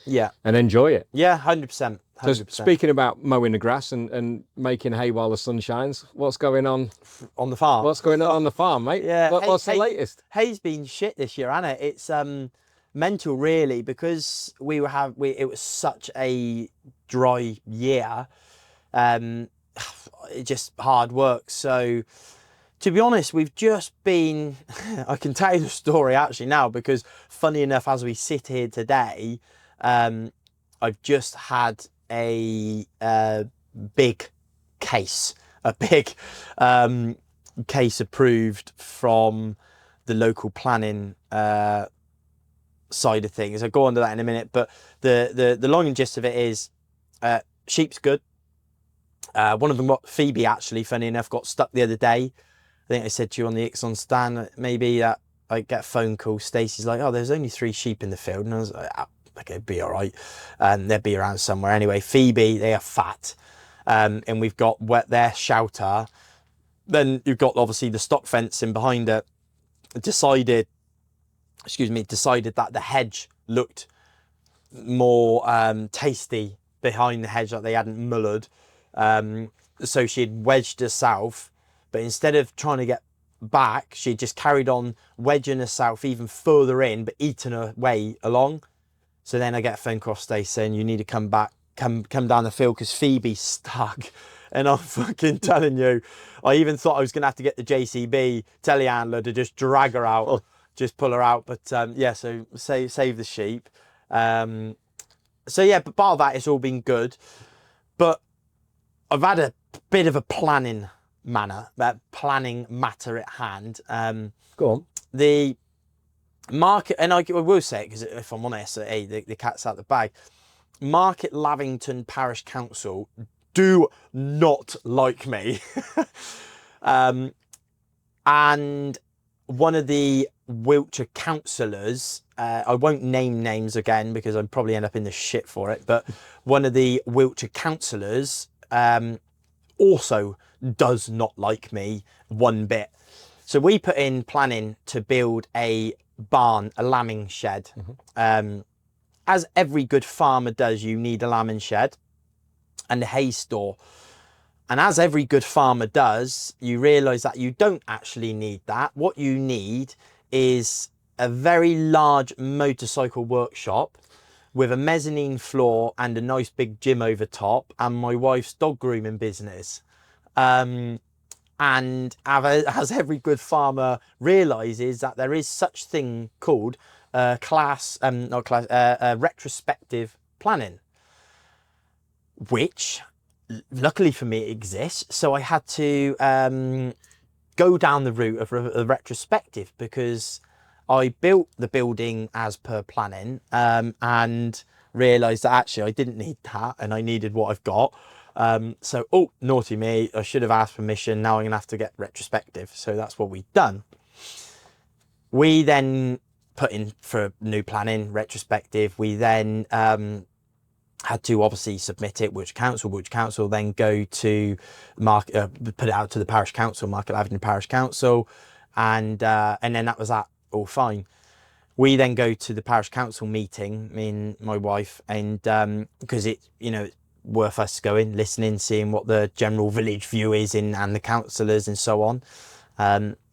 and enjoy it. Yeah, 100%. 100%. So speaking about mowing the grass and making hay while the sun shines, what's going on the farm? What's going on the farm, mate? Yeah, what's the latest? Hay's been shit this year, hasn't it? It's mental, really, because it was such a dry year. Just hard work. So to be honest, we've just been, I can tell you the story actually now, because funny enough, as we sit here today, I've just had a big case, case approved from the local planning side of things. I'll go on to that in a minute, but the long and gist of it is sheep's good. One of them, Phoebe, actually, funny enough, got stuck the other day. I think I said to you on the Ixon stand, maybe I get a phone call. Stacey's like, oh, there's only 3 sheep in the field. And I was like, okay, be all right. They'll be around somewhere. Anyway, Phoebe, they are fat. And we've got their shelter. Then you've got, obviously, the stock fencing behind it. Decided that the hedge looked more tasty behind the hedge, that they hadn't mullered. So she had wedged herself, but instead of trying to get back, she just carried on wedging herself even further in, but eating her way along. So then I get a phone call off Stacey saying, you need to come back, come down the field because Phoebe's stuck. And I'm fucking telling you, I even thought I was going to have to get the JCB telehandler to just drag her out, just pull her out. But yeah, so save the sheep. So yeah, but part of that, it's all been good. But I've had a bit of a planning matter at hand. Go on. The market, and I will say it because if I'm honest, hey, the cat's out the bag. Market Lavington Parish Council do not like me. And one of the Wiltshire councillors, I won't name names again because I'd probably end up in the shit for it, but one of the Wiltshire councillors also does not like me one bit. So we put in planning to build a barn, a lambing shed. As every good farmer does, you need a lambing shed and a hay store. And as every good farmer does, you realise that you don't actually need that. What you need is a very large motorcycle workshop with a mezzanine floor and a nice big gym over top, and my wife's dog grooming business. And as every good farmer realises, that there is such thing called retrospective planning, which luckily for me exists. So I had to go down the route of a retrospective because I built the building as per planning and realised that actually I didn't need that and I needed what I've got. So, oh, naughty me, I should have asked permission. Now I'm going to have to get retrospective. So that's what we've done. We then put in for new planning, retrospective. We then had to obviously submit it, which council then go to put it out to the parish council, Market Lavington Parish Council. And then that was that, all fine. We then go to the parish council meeting, me and my wife, and because it's worth us going, listening, seeing what the general village view is and the councillors and so on.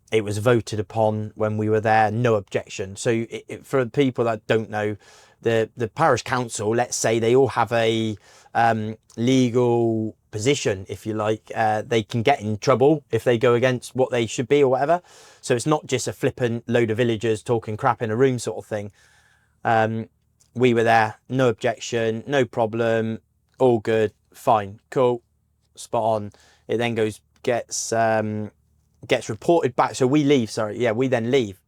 It was voted upon when we were there, no objection. So for people that don't know, the parish council, let's say they all have a legal position, if you like. They can get in trouble if they go against what they should be or whatever. So it's not just a flippant load of villagers talking crap in a room sort of thing. We were there, no objection, no problem, all good, fine, cool, spot on. It then gets reported back. So we leave, we then leave.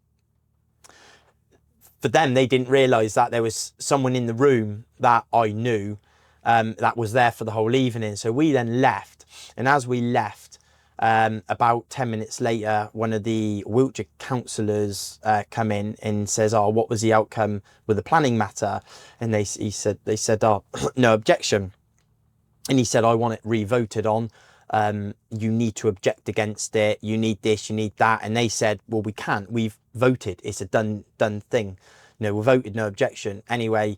For them, they didn't realise that there was someone in the room that I knew that was there for the whole evening. So we then left. And as we left, about 10 minutes later, one of the Wiltshire councillors come in and says, oh, what was the outcome with the planning matter? And they said, oh, no objection. And he said, I want it re-voted on. You need to object against it. You need this, you need that. And they said, well, we can't. We've voted. It's a done thing. We voted, no objection. Anyway,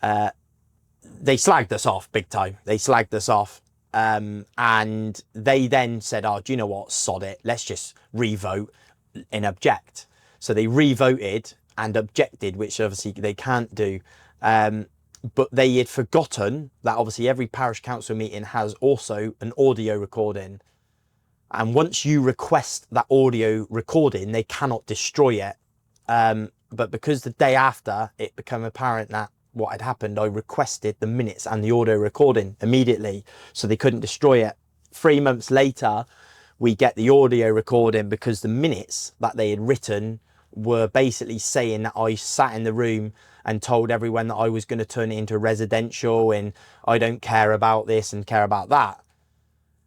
they slagged us off big time. They slagged us off. And they then said, oh, do you know what? Sod it. Let's just re-vote and object. So they re-voted and objected, which obviously they can't do. But they had forgotten that obviously every parish council meeting has also an audio recording. And once you request that audio recording, they cannot destroy it. But because the day after, it became apparent that what had happened, I requested the minutes and the audio recording immediately so they couldn't destroy it. 3 months later, we get the audio recording because the minutes that they had written were basically saying that I sat in the room and told everyone that I was going to turn it into residential and I don't care about this and care about that,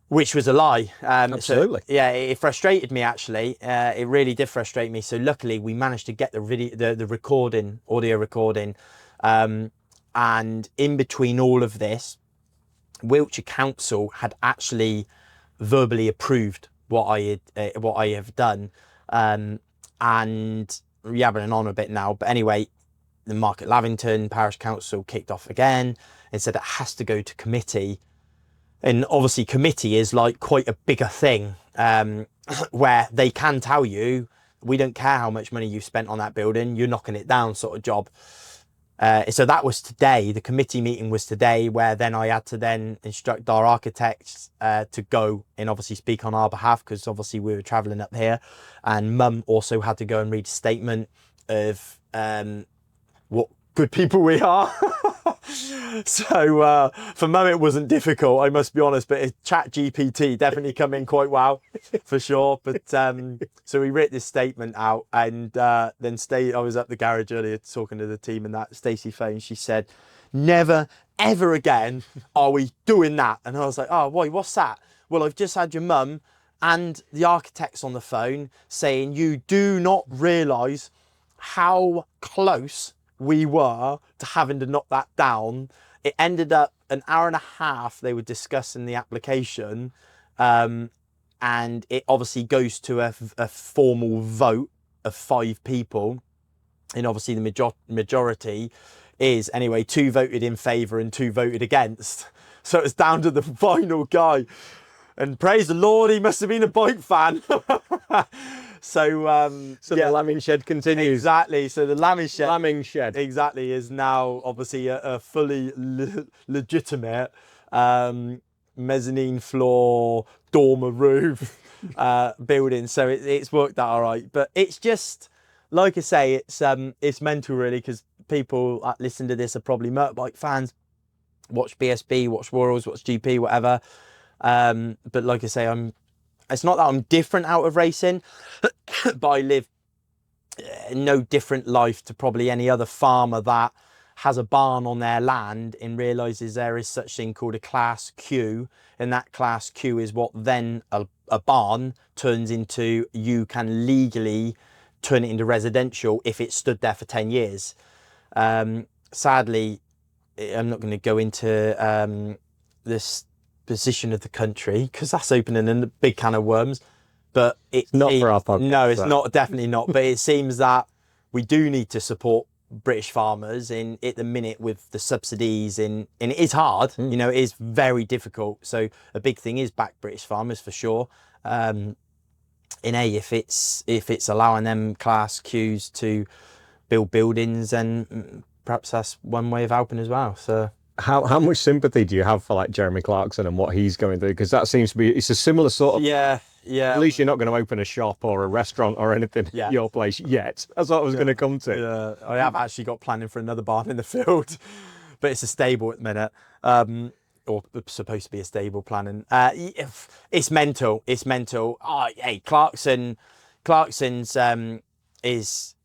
which was a lie. Absolutely. So, yeah, it frustrated me actually. It really did frustrate me. So luckily we managed to get the video, the recording, audio recording. And in between all of this, Wiltshire Council had actually verbally approved what I have done. And yabbering on a bit now, but anyway, the Market Lavington Parish Council kicked off again and said it has to go to committee. And obviously committee is like quite a bigger thing, where they can tell you, we don't care how much money you've spent on that building, you're knocking it down sort of job. So that was today, the committee meeting was today, where then I had to then instruct our architects to go and obviously speak on our behalf, because obviously we were travelling up here, and Mum also had to go and read a statement of what good people we are. So for Mum it wasn't difficult, I must be honest, but Chat GPT definitely come in quite well for sure. But so we wrote this statement out, and then I was at the garage earlier talking to the team, and that Stacey phoned, she said, never ever again are we doing that. And I was like, oh why, what's that? Well, I've just had your mum and the architects on the phone saying you do not realise how close we were to having to knock that down. It ended up an hour and a half they were discussing the application, and it obviously goes to a formal vote of 5 people, and obviously the majority is, anyway, 2 voted in favour and 2 voted against, so it's down to the final guy, and praise the Lord, he must have been a bike fan. So yeah, the lambing shed continues. Exactly. So the lambing shed exactly is now obviously a fully legitimate mezzanine floor, dormer roof building. So it's worked out all right. But it's just, like I say, it's mental really, because people that listen to this are probably motorbike fans, watch BSB, watch Worlds, watch GP, whatever. But like I say, it's not that I'm different out of racing, but I live no different life to probably any other farmer that has a barn on their land and realises there is such thing called a Class Q, and that Class Q is what then a barn turns into. You can legally turn it into residential if it stood there for 10 years. Sadly, I'm not going to go into this position of the country, because that's opening a big can of worms, but it's not for our podcast. No, it's not, definitely not. But it seems that we do need to support British farmers in at the minute with the subsidies, and it is hard, you know, it is very difficult. So a big thing is back British farmers for sure. If it's allowing them Class Qs to build buildings, and perhaps that's one way of helping as well. So how much sympathy do you have for like Jeremy Clarkson and what he's going through? Because that seems to be, it's a similar sort of, yeah. At least you're not going to open a shop or a restaurant or anything at your place yet. That's what I was going to come to. Yeah, I have actually got planning for another barn in the field, but it's a stable at the minute, or supposed to be a stable planning. It's mental. It's mental. Oh, hey, Clarkson's is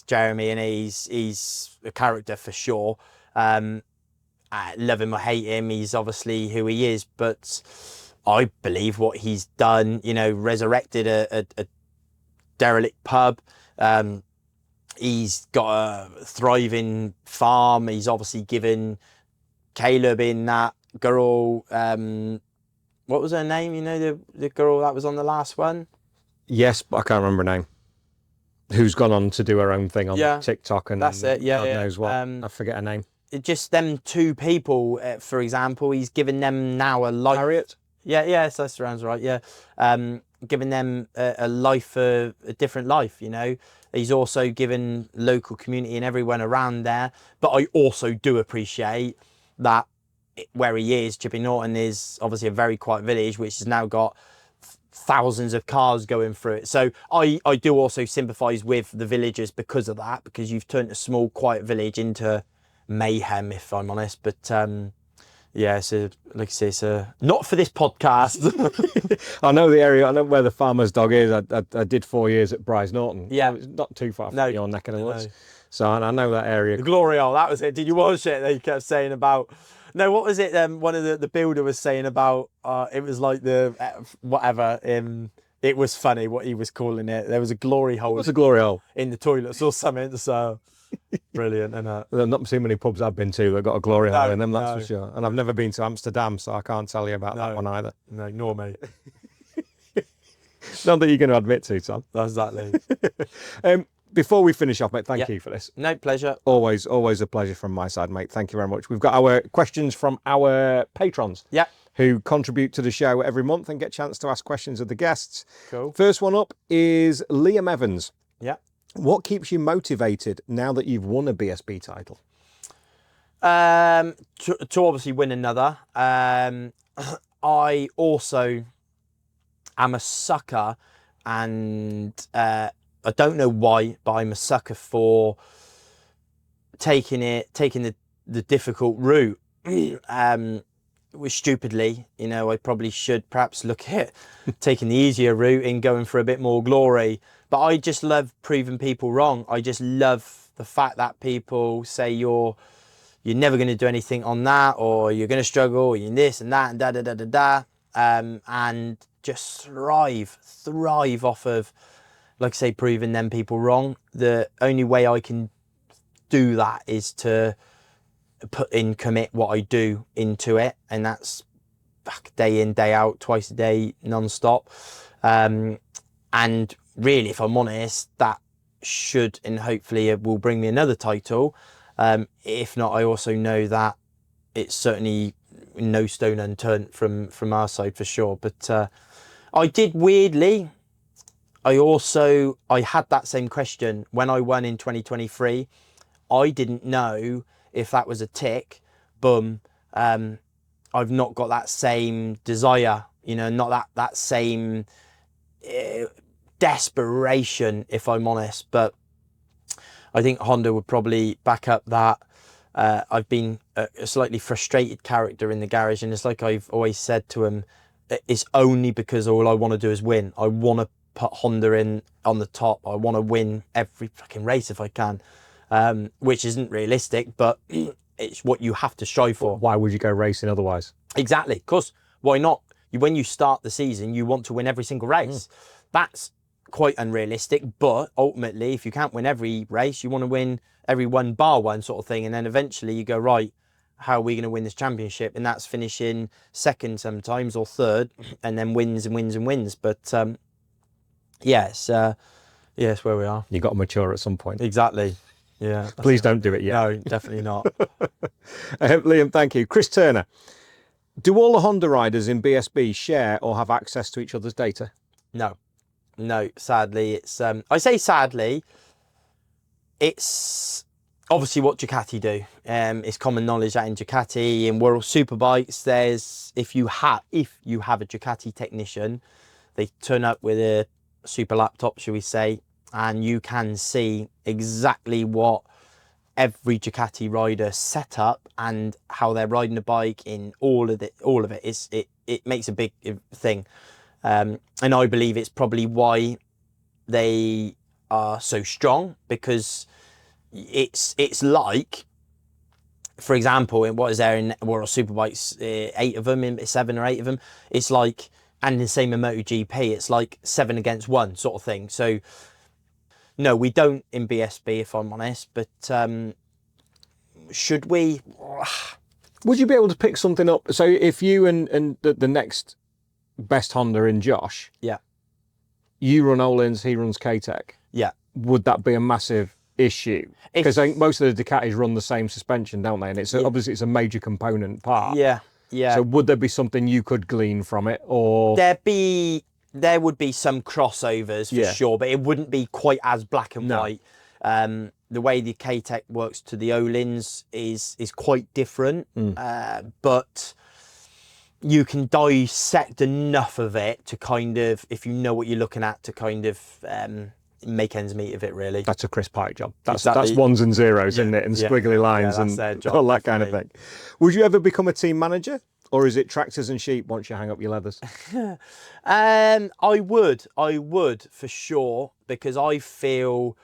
Jeremy, and he's a character for sure. I love him or hate him, he's obviously who he is, but I believe what he's done, you know, resurrected a derelict pub. He's got a thriving farm. He's obviously given Caleb in that girl, what was her name? You know, the girl that was on the last one? Yes, but I can't remember her name. Who's gone on to do her own thing on TikTok and that's it. Yeah, God knows what. I forget her name. Just them 2 people, for example, he's given them now a life. Harriet? Yeah, so that sounds right, yeah. Giving them a life, a different life, you know. He's also given local community and everyone around there. But I also do appreciate that where he is, Chipping Norton is obviously a very quiet village, which has now got thousands of cars going through it. So I do also sympathise with the villagers because of that, because you've turned a small quiet village into mayhem, if I'm honest. But yeah, so like I say, it's not for this podcast. I know the area. I know where the farmer's dog is. I did 4 years at Bryce Norton. Yeah. So it's not too far from your neck of the woods. No. So I know that area. The Glory Hole, that was it. Did you watch it? They kept saying about. No, what was it? One of the builder was saying about. It was like the whatever. It was funny what he was calling it. There was a glory hole. What's a glory hole? In the toilets or something. So brilliant, and There are not too many pubs I've been to that got a glory hole in them. That's for sure. And I've never been to Amsterdam, so I can't tell you about that one either. No, nor me. Not that you're going to admit to, Tom. Exactly. Before we finish off, mate, thank you for this. No, pleasure. Always a pleasure from my side, mate. Thank you very much. We've got our questions from our patrons. Yeah. Who contribute to the show every month and get a chance to ask questions of the guests. Cool. First one up is Liam Evans. Yeah. What keeps you motivated now that you've won a BSB title? To obviously win another. I also am a sucker, and I don't know why, but I'm a sucker for taking the difficult route. Which stupidly, you know, I probably should perhaps look at taking the easier route and going for a bit more glory. But I just love proving people wrong. I just love the fact that people say you're never going to do anything on that, or you're going to struggle, or you're this and that, and da da da da da, and just thrive off of, like I say, proving them people wrong. The only way I can do that is to commit what I do into it, and that's day in, day out, twice a day, non-stop. And really, if I'm honest, that should and hopefully it will bring me another title. If not, I also know that it's certainly no stone unturned from our side for sure. But I did weirdly, I had that same question when I won in 2023. I didn't know if that was a tick. Boom. I've not got that same desire, you know, not that same desperation, if I'm honest. But I think Honda would probably back up that. I've been a slightly frustrated character in the garage, and it's like I've always said to him, it's only because all I want to do is win. I want to put Honda in on the top. I want to win every fucking race if I can, which isn't realistic, but it's what you have to strive for. Why would you go racing otherwise? Exactly. Of course, why not? When you start the season, you want to win every single race. That's quite unrealistic, but ultimately, if you can't win every race, you want to win every one bar one sort of thing, and then eventually you go, right, how are we going to win this championship? And that's finishing second sometimes or third, and then wins and wins and wins. But yes, it's where we are. You've got to mature at some point. Exactly. Yeah. Please don't do it yet. No, definitely not. Liam, thank you. Chris Turner. Do all the Honda riders in BSB share or have access to each other's data? No, sadly, it's, I say sadly, it's obviously what Ducati do. It's common knowledge that in Ducati, in World Superbikes, there's, if you have a Ducati technician, they turn up with a super laptop, shall we say, and you can see exactly what every Ducati rider set up and how they're riding the bike in all of it. It makes a big thing. And I believe it's probably why they are so strong, because it's like, for example, in what is there in World Superbikes, 8 of them, 7 or 8 of them, it's like, and the same in MotoGP, it's like 7 against 1 sort of thing. So no, we don't in BSB, if I'm honest, but should we? Would you be able to pick something up? So if you and the next best Honda in Josh, yeah, you run Öhlins, he runs K-Tech, yeah, would that be a massive issue? Because I think most of the Ducatis run the same suspension, don't they? And it's obviously it's a major component part. Yeah. So would there be something you could glean from it, or there would be some crossovers for sure, but it wouldn't be quite as black and white. The way the K-Tech works to the Öhlins is quite different, but you can dissect enough of it to kind of, if you know what you're looking at, to kind of make ends meet of it, really. That's a Chris Pike job. That's Exactly. ones and zeros, isn't it? And squiggly lines that's their and job, all that kind of definitely. thing. Would you ever become a team manager? Or is it tractors and sheep once you hang up your leathers? I would for sure, because I feel,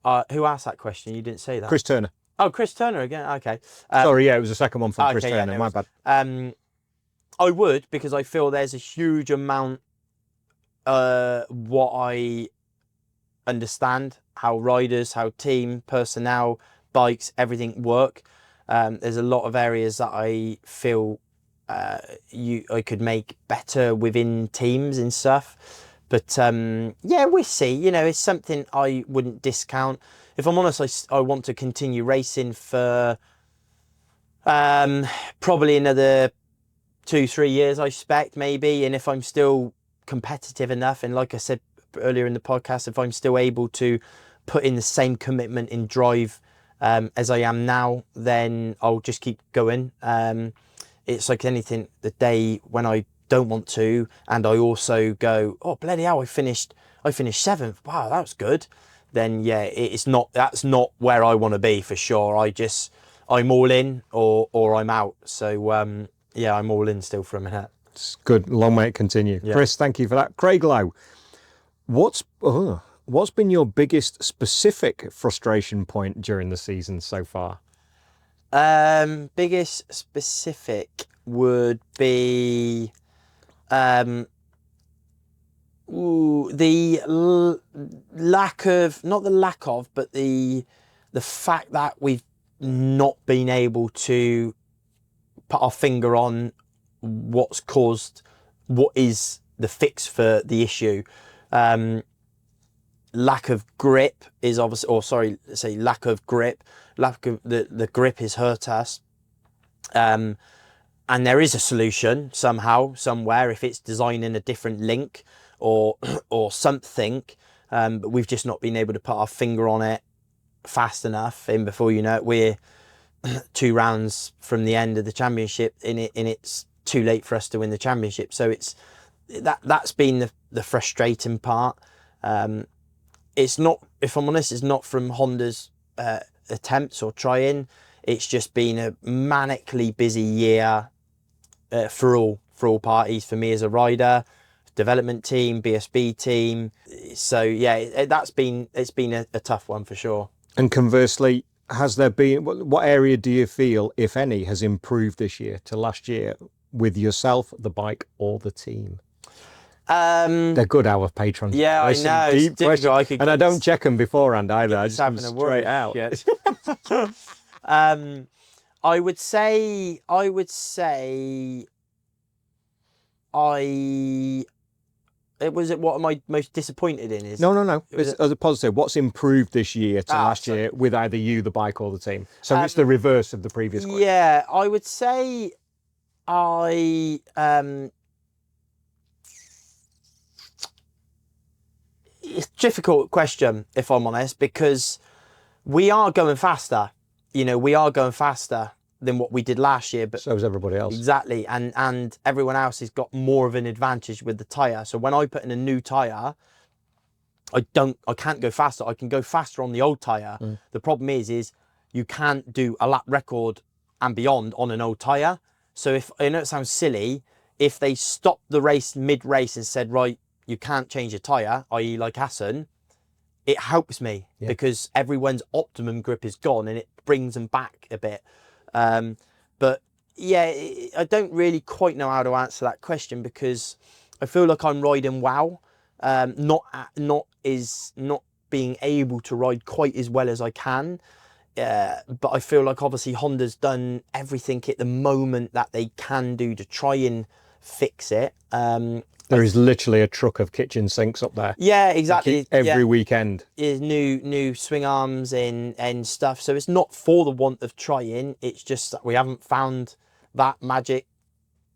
who asked that question? You didn't say that. Chris Turner. Oh, Chris Turner again. Okay. Sorry, yeah, it was the second one from Chris okay, Turner. no My worries. bad. I would, because I feel there's a huge amount, what I understand, how riders, how team, personnel, bikes, everything work. There's a lot of areas that I feel I could make better within teams and stuff. But yeah, we'll see. You know, it's something I wouldn't discount. If I'm honest, I want to continue racing for probably another 2-3 years, I expect, maybe. And if I'm still competitive enough, and like I said earlier in the podcast, if I'm still able to put in the same commitment in drive as I am now, then I'll just keep going. It's like anything, the day when I don't want to, and I also go, oh bloody hell, I finished 7th. Wow, that was good. Then yeah, that's not where I want to be for sure. I'm all in or I'm out. So yeah, I'm all in still for a minute. It's good. Long may it continue. Yeah. Chris, thank you for that. Craig Lowe, what's been your biggest specific frustration point during the season so far? Biggest specific would be the fact that we've not been able to put our finger on what is the fix for the issue. Lack of grip is obviously, lack of grip. Lack of the grip has hurt us. And there is a solution somehow, somewhere, if it's designing a different link or something. But we've just not been able to put our finger on it fast enough. And before you know it, we're 2 rounds from the end of the championship, and it's too late for us to win the championship. So that's been the frustrating part. It's not, if I'm honest, it's not from Honda's attempts or trying. It's just been a manically busy year for all parties. For me as a rider, development team, BSB team. So yeah, it's been a tough one for sure. And conversely, has there been, what area do you feel, if any, has improved this year to last year with yourself, the bike, or the team? They're good, our patrons. Yeah, I know. Deep questions. And I don't check them beforehand either. I just come straight out. I would say what am I most disappointed in is... No. It's as a positive. What's improved this year to last year with either you, the bike, or the team? So it's the reverse of the previous question. Yeah, I would say it's a difficult question, if I'm honest, because we are going faster. You know, we are going faster than what we did last year. But so is everybody else. Exactly. And everyone else has got more of an advantage with the tyre. So when I put in a new tyre, I can't go faster. I can go faster on the old tyre. The problem is you can't do a lap record and beyond on an old tyre. So if, I know it sounds silly, if they stopped the race mid-race and said, right, you can't change your tyre, i.e. like Hassan, it helps me because everyone's optimum grip is gone and it brings them back a bit. But yeah, I don't really quite know how to answer that question because I feel like I'm riding well, not being able to ride quite as well as I can. But I feel like obviously Honda's done everything at the moment that they can do to try and fix it. There is literally a truck of kitchen sinks up there. Yeah, exactly. Every weekend. Is new swing arms and stuff. So it's not for the want of trying. It's just that we haven't found that magic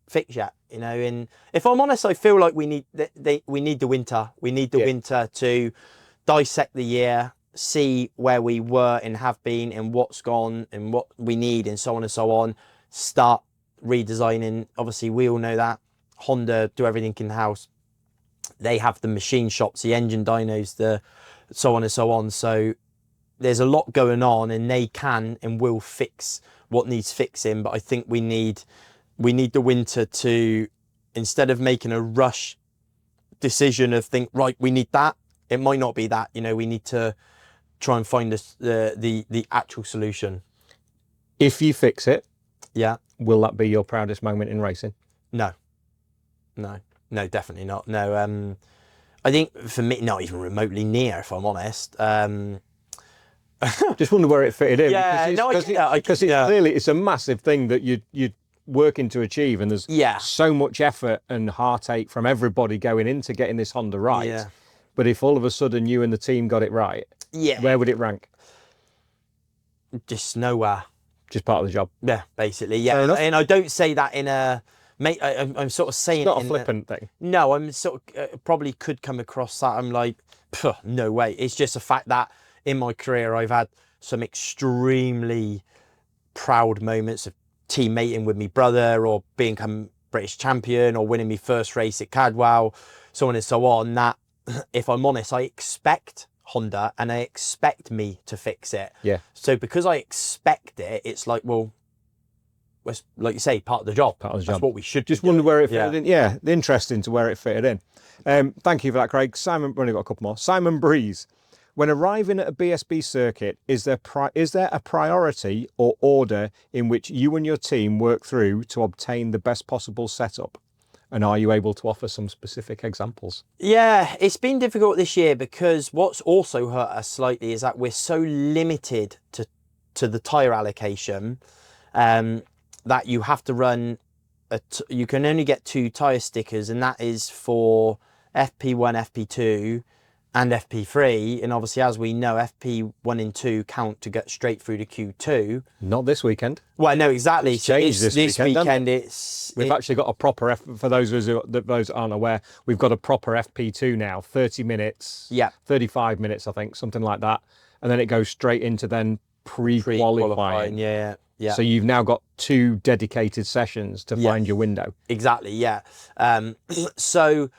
fix yet. You know, and if I'm honest, I feel like we need the winter. We need the winter to dissect the year, see where we were and have been and what's gone and what we need and so on and so on. Start redesigning. Obviously, we all know that Honda do everything in-house. They have the machine shops, the engine dynos, the so on and so on. So there's a lot going on, and they can and will fix what needs fixing. But I think we need the winter to, instead of making a rush decision of think, right, we need that, it might not be that, you know, we need to try and find the actual solution. If you fix it, yeah, will that be your proudest moment in racing? No, definitely not. No, I think for me, not even remotely near, if I'm honest. Just wonder where it fitted in. Yeah, because clearly it's a massive thing that you're working to achieve, and there's so much effort and heartache from everybody going into getting this Honda right. Yeah. But if all of a sudden you and the team got it right, where would it rank? Just nowhere. Just part of the job. Yeah, basically. Yeah, and I don't say that in a. Mate, I'm sort of saying it's not a flippant thing. No, I'm sort of probably could come across that. I'm like, no way. It's just a fact that in my career I've had some extremely proud moments of teammating with my brother, or becoming British champion, or winning my first race at Cadwell, so on and so on. That, if I'm honest, I expect Honda and I expect me to fix it. Yeah. So because I expect it, it's like, well, like you say, part of the job. Part of the job. That's what we should just wonder where it fitted in. Yeah, interesting to where it fitted in. Thank you for that, Craig. Simon, we've only got a couple more. Simon Breeze. When arriving at a BSB circuit, is there a priority or order in which you and your team work through to obtain the best possible setup? And are you able to offer some specific examples? Yeah, it's been difficult this year, because what's also hurt us slightly is that we're so limited to the tyre allocation, that you have to run, you can only get 2 tyre stickers, and that is for FP1, FP2 and FP3. And obviously, as we know, FP1 and 2 count to get straight through to Q2. Not this weekend. Well, no, exactly. It's changed this weekend. We've actually got a proper, for those that aren't aware, we've got a proper FP2 now, 30 minutes, 35 minutes, I think, something like that. And then it goes straight into then pre-qualifying. Yeah. So you've now got 2 dedicated sessions to find your window. Exactly, yeah. So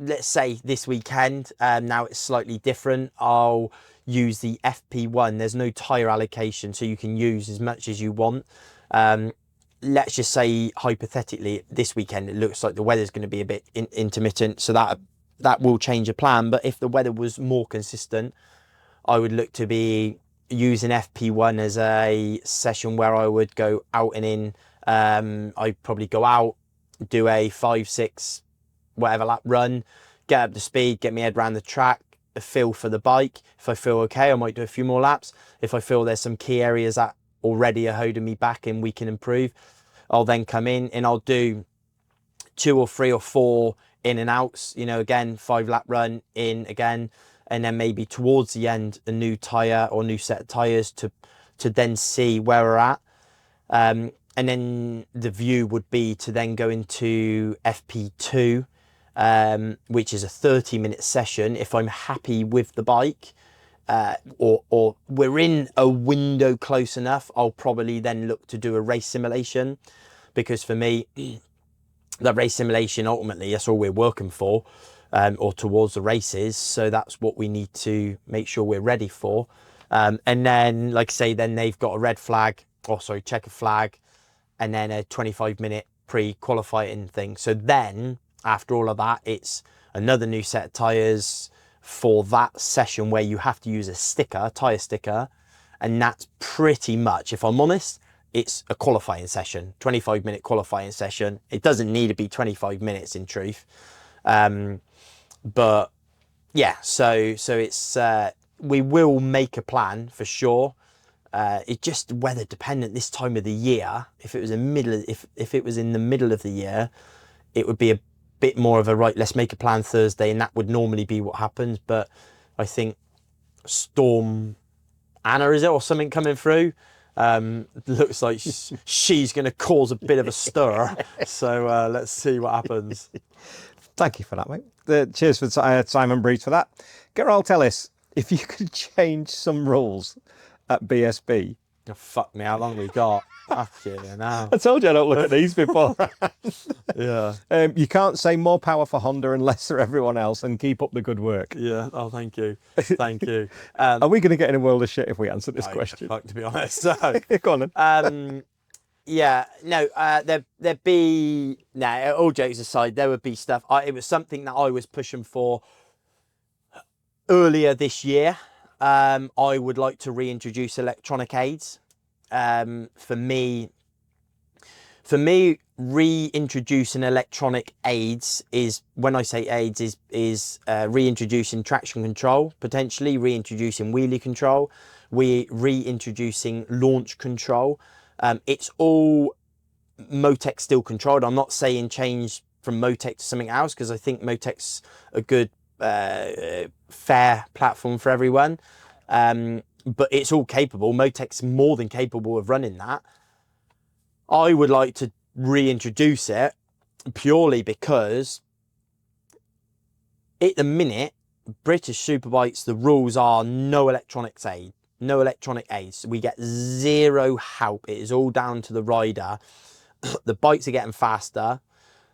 let's say this weekend, now it's slightly different. I'll use the FP1. There's no tyre allocation, so you can use as much as you want. Let's just say, hypothetically, this weekend it looks like the weather's going to be a bit intermittent, so that will change a plan. But if the weather was more consistent, I would look to be using FP1 as a session where I would go out and in. I'd probably go out, do a 5, 6, whatever lap run, get up to speed, get my head around the track, a feel for the bike. If I feel okay, I might do a few more laps. If I feel there's some key areas that already are holding me back and we can improve, I'll then come in and I'll do 2 or 3 or 4 in and outs, you know, again, 5 lap run in again, and then maybe towards the end, a new tyre or new set of tyres to then see where we're at. And then the view would be to then go into FP2, which is a 30-minute session. If I'm happy with the bike, or we're in a window close enough, I'll probably then look to do a race simulation, because for me, the race simulation, ultimately, that's all we're working for. Or towards the races, so that's what we need to make sure we're ready for. And then, like I say, then they've got a red flag, or sorry, checker flag, and then a 25-minute pre-qualifying thing. So then, after all of that, it's another new set of tyres for that session where you have to use a sticker, tyre sticker, and that's pretty much, if I'm honest, it's a qualifying session, 25-minute qualifying session. It doesn't need to be 25 minutes in truth. But yeah, so it's we will make a plan for sure. It's just weather dependent this time of the year. If it was if it was in the middle of the year, it would be a bit more of a right, let's make a plan Thursday, and that would normally be what happens. But I think Storm Anna, is it, or something coming through? Looks like she's going to cause a bit of a stir. So let's see what happens. Thank you for that, mate. Cheers for Simon Breeze for that. Gerald, tell us, if you could change some rules at BSB, Oh, fuck me, how long we got? Fucking now. I told you I don't look at these before. Yeah. You can't say more power for Honda and less for everyone else, and keep up the good work. Yeah. Oh, thank you. Thank you. Are we going to get in a world of shit if we answer this question? Fuck, to be honest. So, Go on then. yeah, no, there'd be, no, all jokes aside, there would be stuff. It was something that I was pushing for earlier this year. I would like to reintroduce electronic aids. For me, reintroducing electronic aids is, when I say aids, is reintroducing traction control, potentially reintroducing wheelie control, reintroducing launch control. It's all Motec still controlled. I'm not saying change from Motec to something else, because I think Motec's a good fair platform for everyone, but it's all capable. Motec's more than capable of running that. I would like to reintroduce it purely because at the minute, British Superbikes, the rules are no electronics aid, no electronic aids. We get zero help. It is all down to the rider. The bikes are getting faster.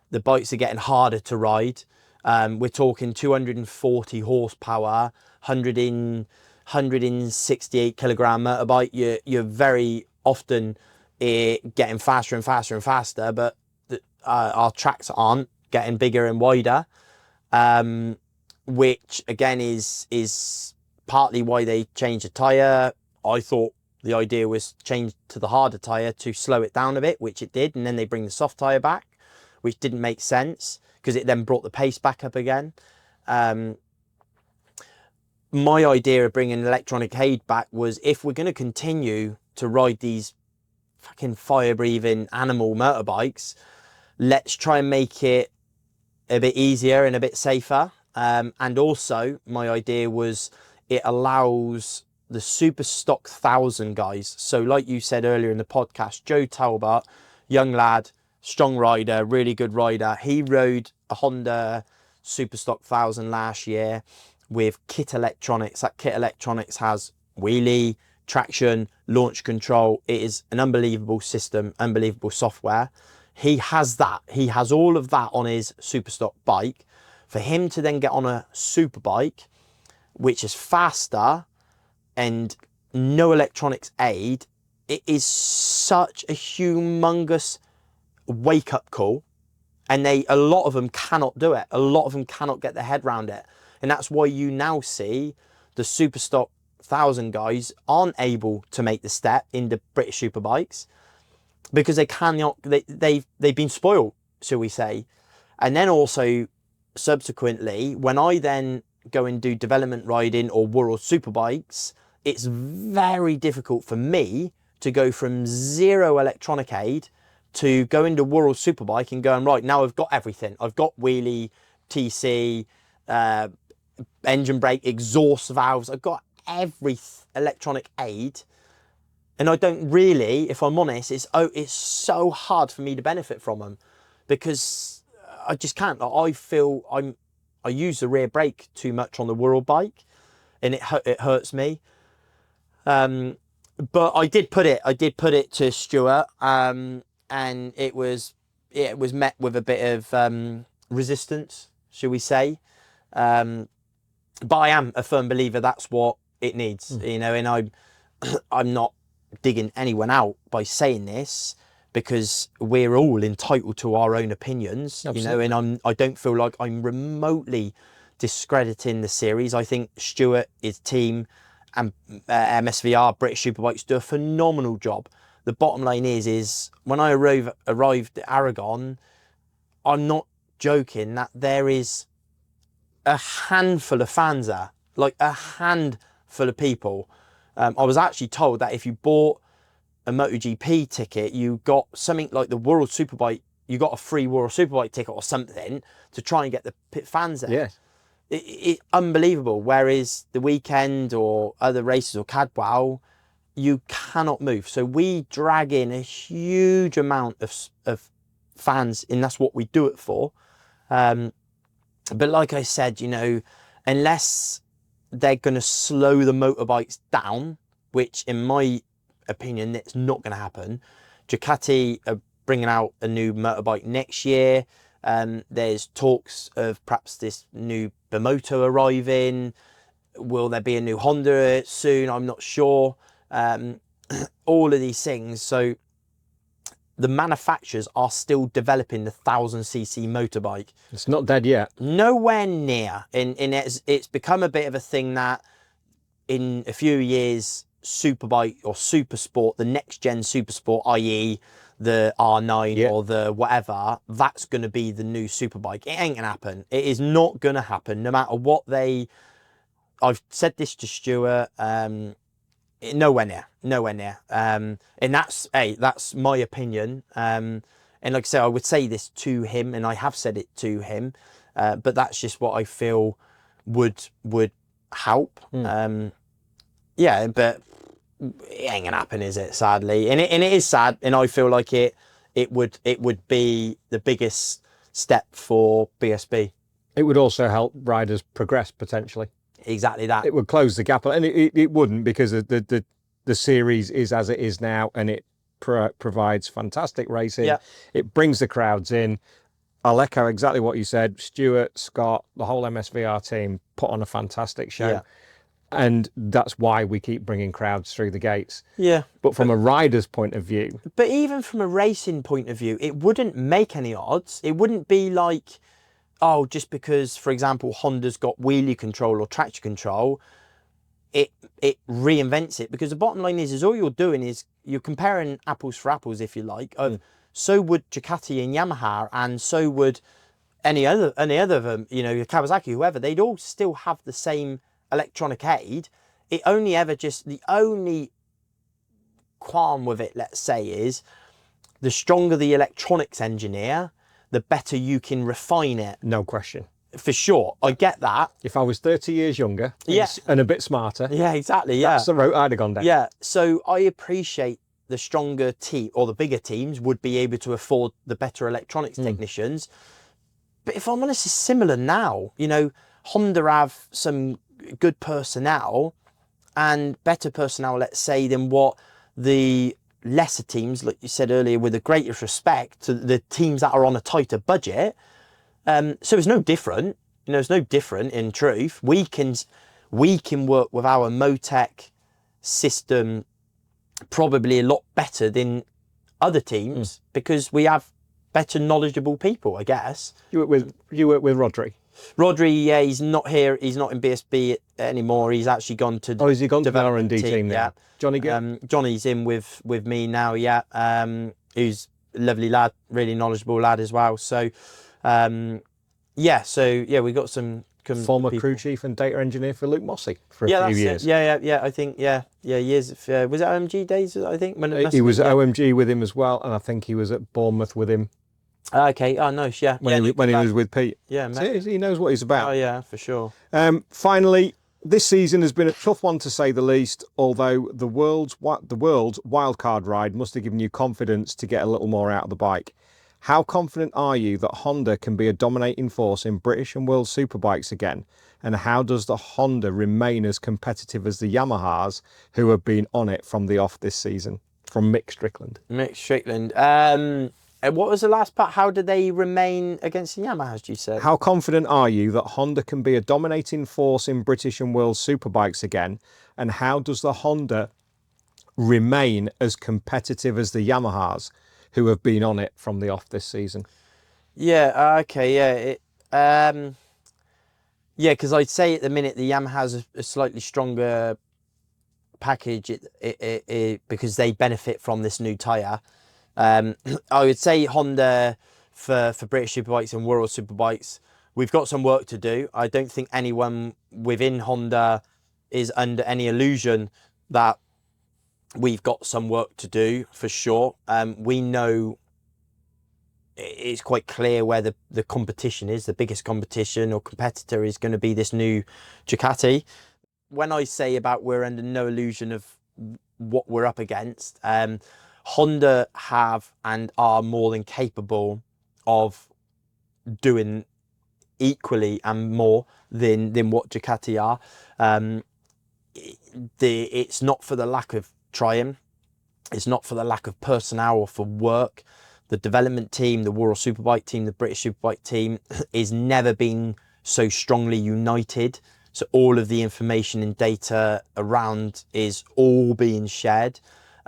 The bikes are getting harder to ride. We're talking 240 horsepower, 168 kilogram motorbike. You're very often getting faster and faster and faster, but our tracks aren't getting bigger and wider, which again is partly why they changed the tyre. I thought the idea was change to the harder tyre to slow it down a bit, which it did, and then they bring the soft tyre back, which didn't make sense because it then brought the pace back up again. My idea of bringing electronic aid back was, if we're going to continue to ride these fucking fire-breathing animal motorbikes, let's try and make it a bit easier and a bit safer. And also, my idea was it allows the super stock 1000 guys. So like you said earlier in the podcast, Joe Talbot, young lad, strong rider, really good rider. He rode a Honda super stock 1000 last year with kit electronics. That kit electronics has wheelie, traction, launch control. It is an unbelievable system, unbelievable software. He has that. He has all of that on his super stock bike. For him to then get on a Superbike, which is faster and no electronics aid, it is such a humongous wake-up call. And a lot of them cannot do it. A lot of them cannot get their head around it. And that's why you now see the super stock 1000 guys aren't able to make the step into British Superbikes, because they cannot, they've been spoiled, shall we say. And then also, subsequently, when I then go and do development riding or World Superbikes, it's very difficult for me to go from zero electronic aid to go into World Superbike and going, right, now I've got everything. I've got wheelie, TC, engine brake, exhaust valves. I've got every electronic aid. And I don't really, if I'm honest, it's so hard for me to benefit from them, because I just can't. I feel I use the rear brake too much on the World bike, and it hurts me. But I did put it to Stuart, and it was met with a bit of resistance, shall we say. But I am a firm believer that's what it needs, you know, and I'm not digging anyone out by saying this, because we're all entitled to our own opinions. Absolutely. You know, and I don't feel like I'm remotely discrediting the series. I think Stuart, his team, and MSVR, British Superbikes, do a phenomenal job. The bottom line is when I arrived at Aragón, I'm not joking that there is a handful of fans there, like a handful of people. I was actually told that if you bought a MotoGP ticket, you got something like the World Superbike, you got a free World Superbike ticket or something to try and get the pit fans there. Yes. It's unbelievable. Whereas the weekend or other races or Cadwell, you cannot move. So we drag in a huge amount of fans, and that's what we do it for. But like I said, you know, unless they're going to slow the motorbikes down, which in my opinion, it's not going to happen. Ducati are bringing out a new motorbike next year. There's talks of perhaps this new Bimoto arriving. Will there be a new Honda soon? I'm not sure. All of these things. So the manufacturers are still developing the 1000cc motorbike. It's not dead yet. Nowhere near. It's become a bit of a thing that in a few years, Superbike or Supersport, the next gen Supersport, i.e. the R9 or the whatever, that's going to be the new Superbike. It ain't going to happen. It is not going to happen, no matter what they... I've said this to Stuart, nowhere near. And that's my opinion. And like I say, I would say this to him, and I have said it to him, but that's just what I feel would help. Yeah, but it ain't gonna happen, is it? Sadly, and it is sad, and I feel like it would be the biggest step for BSB. It would also help riders progress potentially. Exactly that. It would close the gap, and it wouldn't, because the series is as it is now, and it provides fantastic racing. Yeah. It brings the crowds in. I'll echo exactly what you said. Stuart, Scott, the whole MSVR team put on a fantastic show. Yeah. And that's why we keep bringing crowds through the gates. Yeah. But from a rider's point of view... But even from a racing point of view, it wouldn't make any odds. It wouldn't be like, oh, just because, for example, Honda's got wheelie control or traction control, it reinvents it. Because the bottom line is all you're doing is you're comparing apples for apples, if you like. So would Ducati and Yamaha, and so would any other of them, you know, Kawasaki, whoever. They'd all still have the same electronic aid. The only qualm with it, let's say, is the stronger the electronics engineer, the better you can refine it. No question. For sure, I get that. If I was 30 years younger Yes. and a bit smarter, Yeah, exactly. Yeah, that's the route I'd have gone down. Yeah, so I appreciate the stronger team, or the bigger teams would be able to afford the better electronics technicians. But if I'm honest, it's similar now. You know, Honda have some good personnel, and better personnel, let's say, than what the lesser teams, like you said earlier, with the greatest respect to the teams that are on a tighter budget. So it's no different. You know, it's no different in truth. We can work with our Motec system probably a lot better than other teams because we have better knowledgeable people, I guess. You work with Rodri? Rodri, yeah, he's not here. He's not in BSB anymore. He's actually gone to... Oh, has he gone to the R&D team now? Yeah. Johnny good? Johnny's in with me now, yeah. Who's a lovely lad, really knowledgeable lad as well. So, we got some Former people. crew chief and data engineer for Luke Mossey for a few years. Yeah, I think, years. Was it OMG days, I think? He was at OMG with him as well, and I think he was at Bournemouth with him. Okay, oh, nice, yeah. When he was with Pete. Yeah, so he knows what he's about. Oh, yeah, for sure. Finally, this season has been a tough one to say the least, although the world's wildcard ride must have given you confidence to get a little more out of the bike. How confident are you that Honda can be a dominating force in British and World Superbikes again? And how does the Honda remain as competitive as the Yamahas, who have been on it from the off this season? From Mick Strickland. Mick Strickland. What was the last part? How do they remain against the Yamahas, you said? How confident are you that Honda can be a dominating force in British and World Superbikes again? And how does the Honda remain as competitive as the Yamahas, who have been on it from the off this season? Yeah, okay, yeah. Because I'd say at the minute the Yamaha has a slightly stronger package because they benefit from this new tyre. I would say Honda for British Superbikes and World Superbikes, we've got some work to do. I don't think anyone within Honda is under any illusion that we've got some work to do, for sure. We know it's quite clear where the competition is. The biggest competition or competitor is going to be this new Ducati. When I say about we're under no illusion of what we're up against, Honda have and are more than capable of doing equally and more than what Ducati are. It's not for the lack of trying. It's not for the lack of personnel or for work. The development team, the World Superbike team, the British Superbike team is never been so strongly united. So all of the information and data around is all being shared.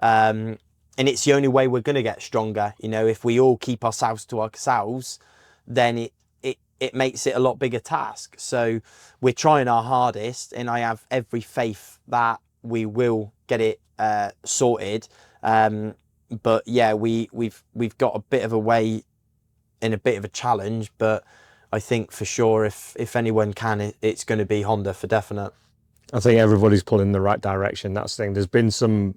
And it's the only way we're going to get stronger. You know, if we all keep ourselves to ourselves, then it makes it a lot bigger task. So we're trying our hardest, and I have every faith that we will get it sorted. But yeah, we've got a bit of a way and a bit of a challenge, but I think for sure if anyone can, it's going to be Honda for definite. I think everybody's pulling in the right direction. That's the thing. There's been some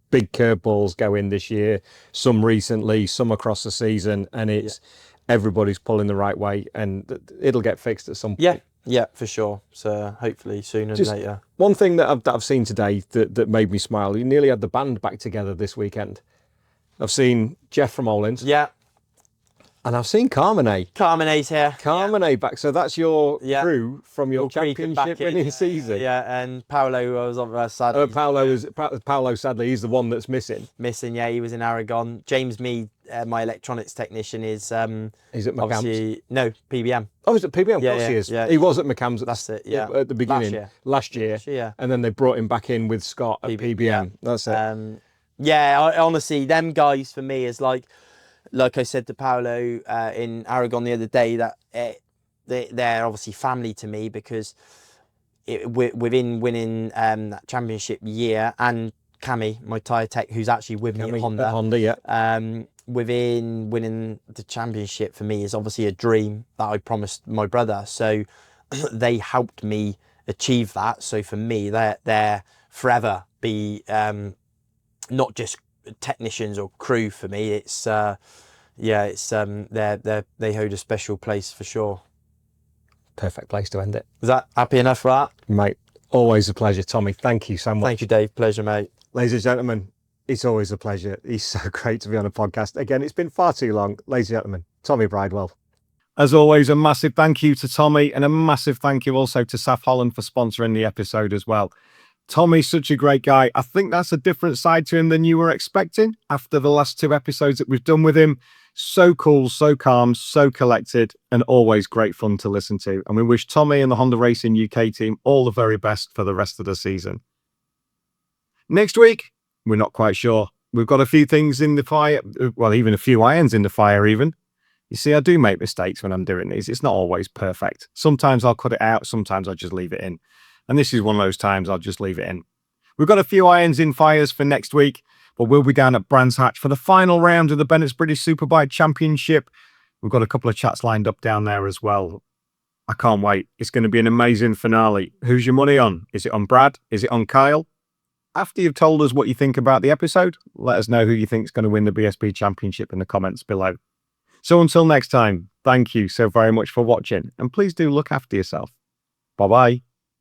big curveballs go in this year, some recently, some across the season, and it's everybody's pulling the right way, and it'll get fixed at some point. Yeah, for sure. So hopefully sooner than later. One thing that I've seen today that made me smile, you nearly had the band back together this weekend. I've seen Jeff from Olins. Yeah. And I've seen Carmenet. Carmenet's here. Carmenet back. So that's your crew from your championship winning season. Yeah, and Paolo was on side. Paolo, sadly, he's the one that's missing. Yeah, he was in Aragon. James Mead, my electronics technician, is He's at McCann's? No, PBM. Oh, he's at PBM? Yeah, of course he is. Yeah. He was at McCann's at the beginning. Last year. Yeah. And then they brought him back in with Scott at PBM. Yeah. That's it. Honestly, them guys for me is like I said to Paolo in Aragon the other day, that they're obviously family to me, because within winning that championship year, and Cami, my tyre tech, who's actually with me at Honda. Within winning the championship for me is obviously a dream that I promised my brother. So they helped me achieve that. So for me, they're forever be not just technicians or crew for me. It's they hold a special place for sure. Perfect place to end it. Is that happy enough for that? Mate, always a pleasure, Tommy. Thank you so much. Thank you, Dave. Pleasure, mate. Ladies and gentlemen, it's always a pleasure. He's so great to be on a podcast. Again, it's been far too long. Ladies and gentlemen, Tommy Bridewell. As always, a massive thank you to Tommy, and a massive thank you also to Saf Holland for sponsoring the episode as well. Tommy's such a great guy. I think that's a different side to him than you were expecting after the last 2 episodes that we've done with him. So cool, so calm, so collected, and always great fun to listen to. And we wish Tommy and the Honda Racing UK team all the very best for the rest of the season. Next week, we're not quite sure. We've got a few things in the fire, well, even a few irons in the fire even. You see, I do make mistakes when I'm doing these. It's not always perfect. Sometimes I'll cut it out, sometimes I'll just leave it in. And this is one of those times I'll just leave it in. We've got a few irons in fires for next week, but we'll be down at Brands Hatch for the final round of the Bennetts British Superbike Championship. We've got a couple of chats lined up down there as well. I can't wait. It's going to be an amazing finale. Who's your money on? Is it on Brad? Is it on Kyle? After you've told us what you think about the episode, let us know who you think is going to win the BSB Championship in the comments below. So until next time, thank you so very much for watching, and please do look after yourself. Bye-bye.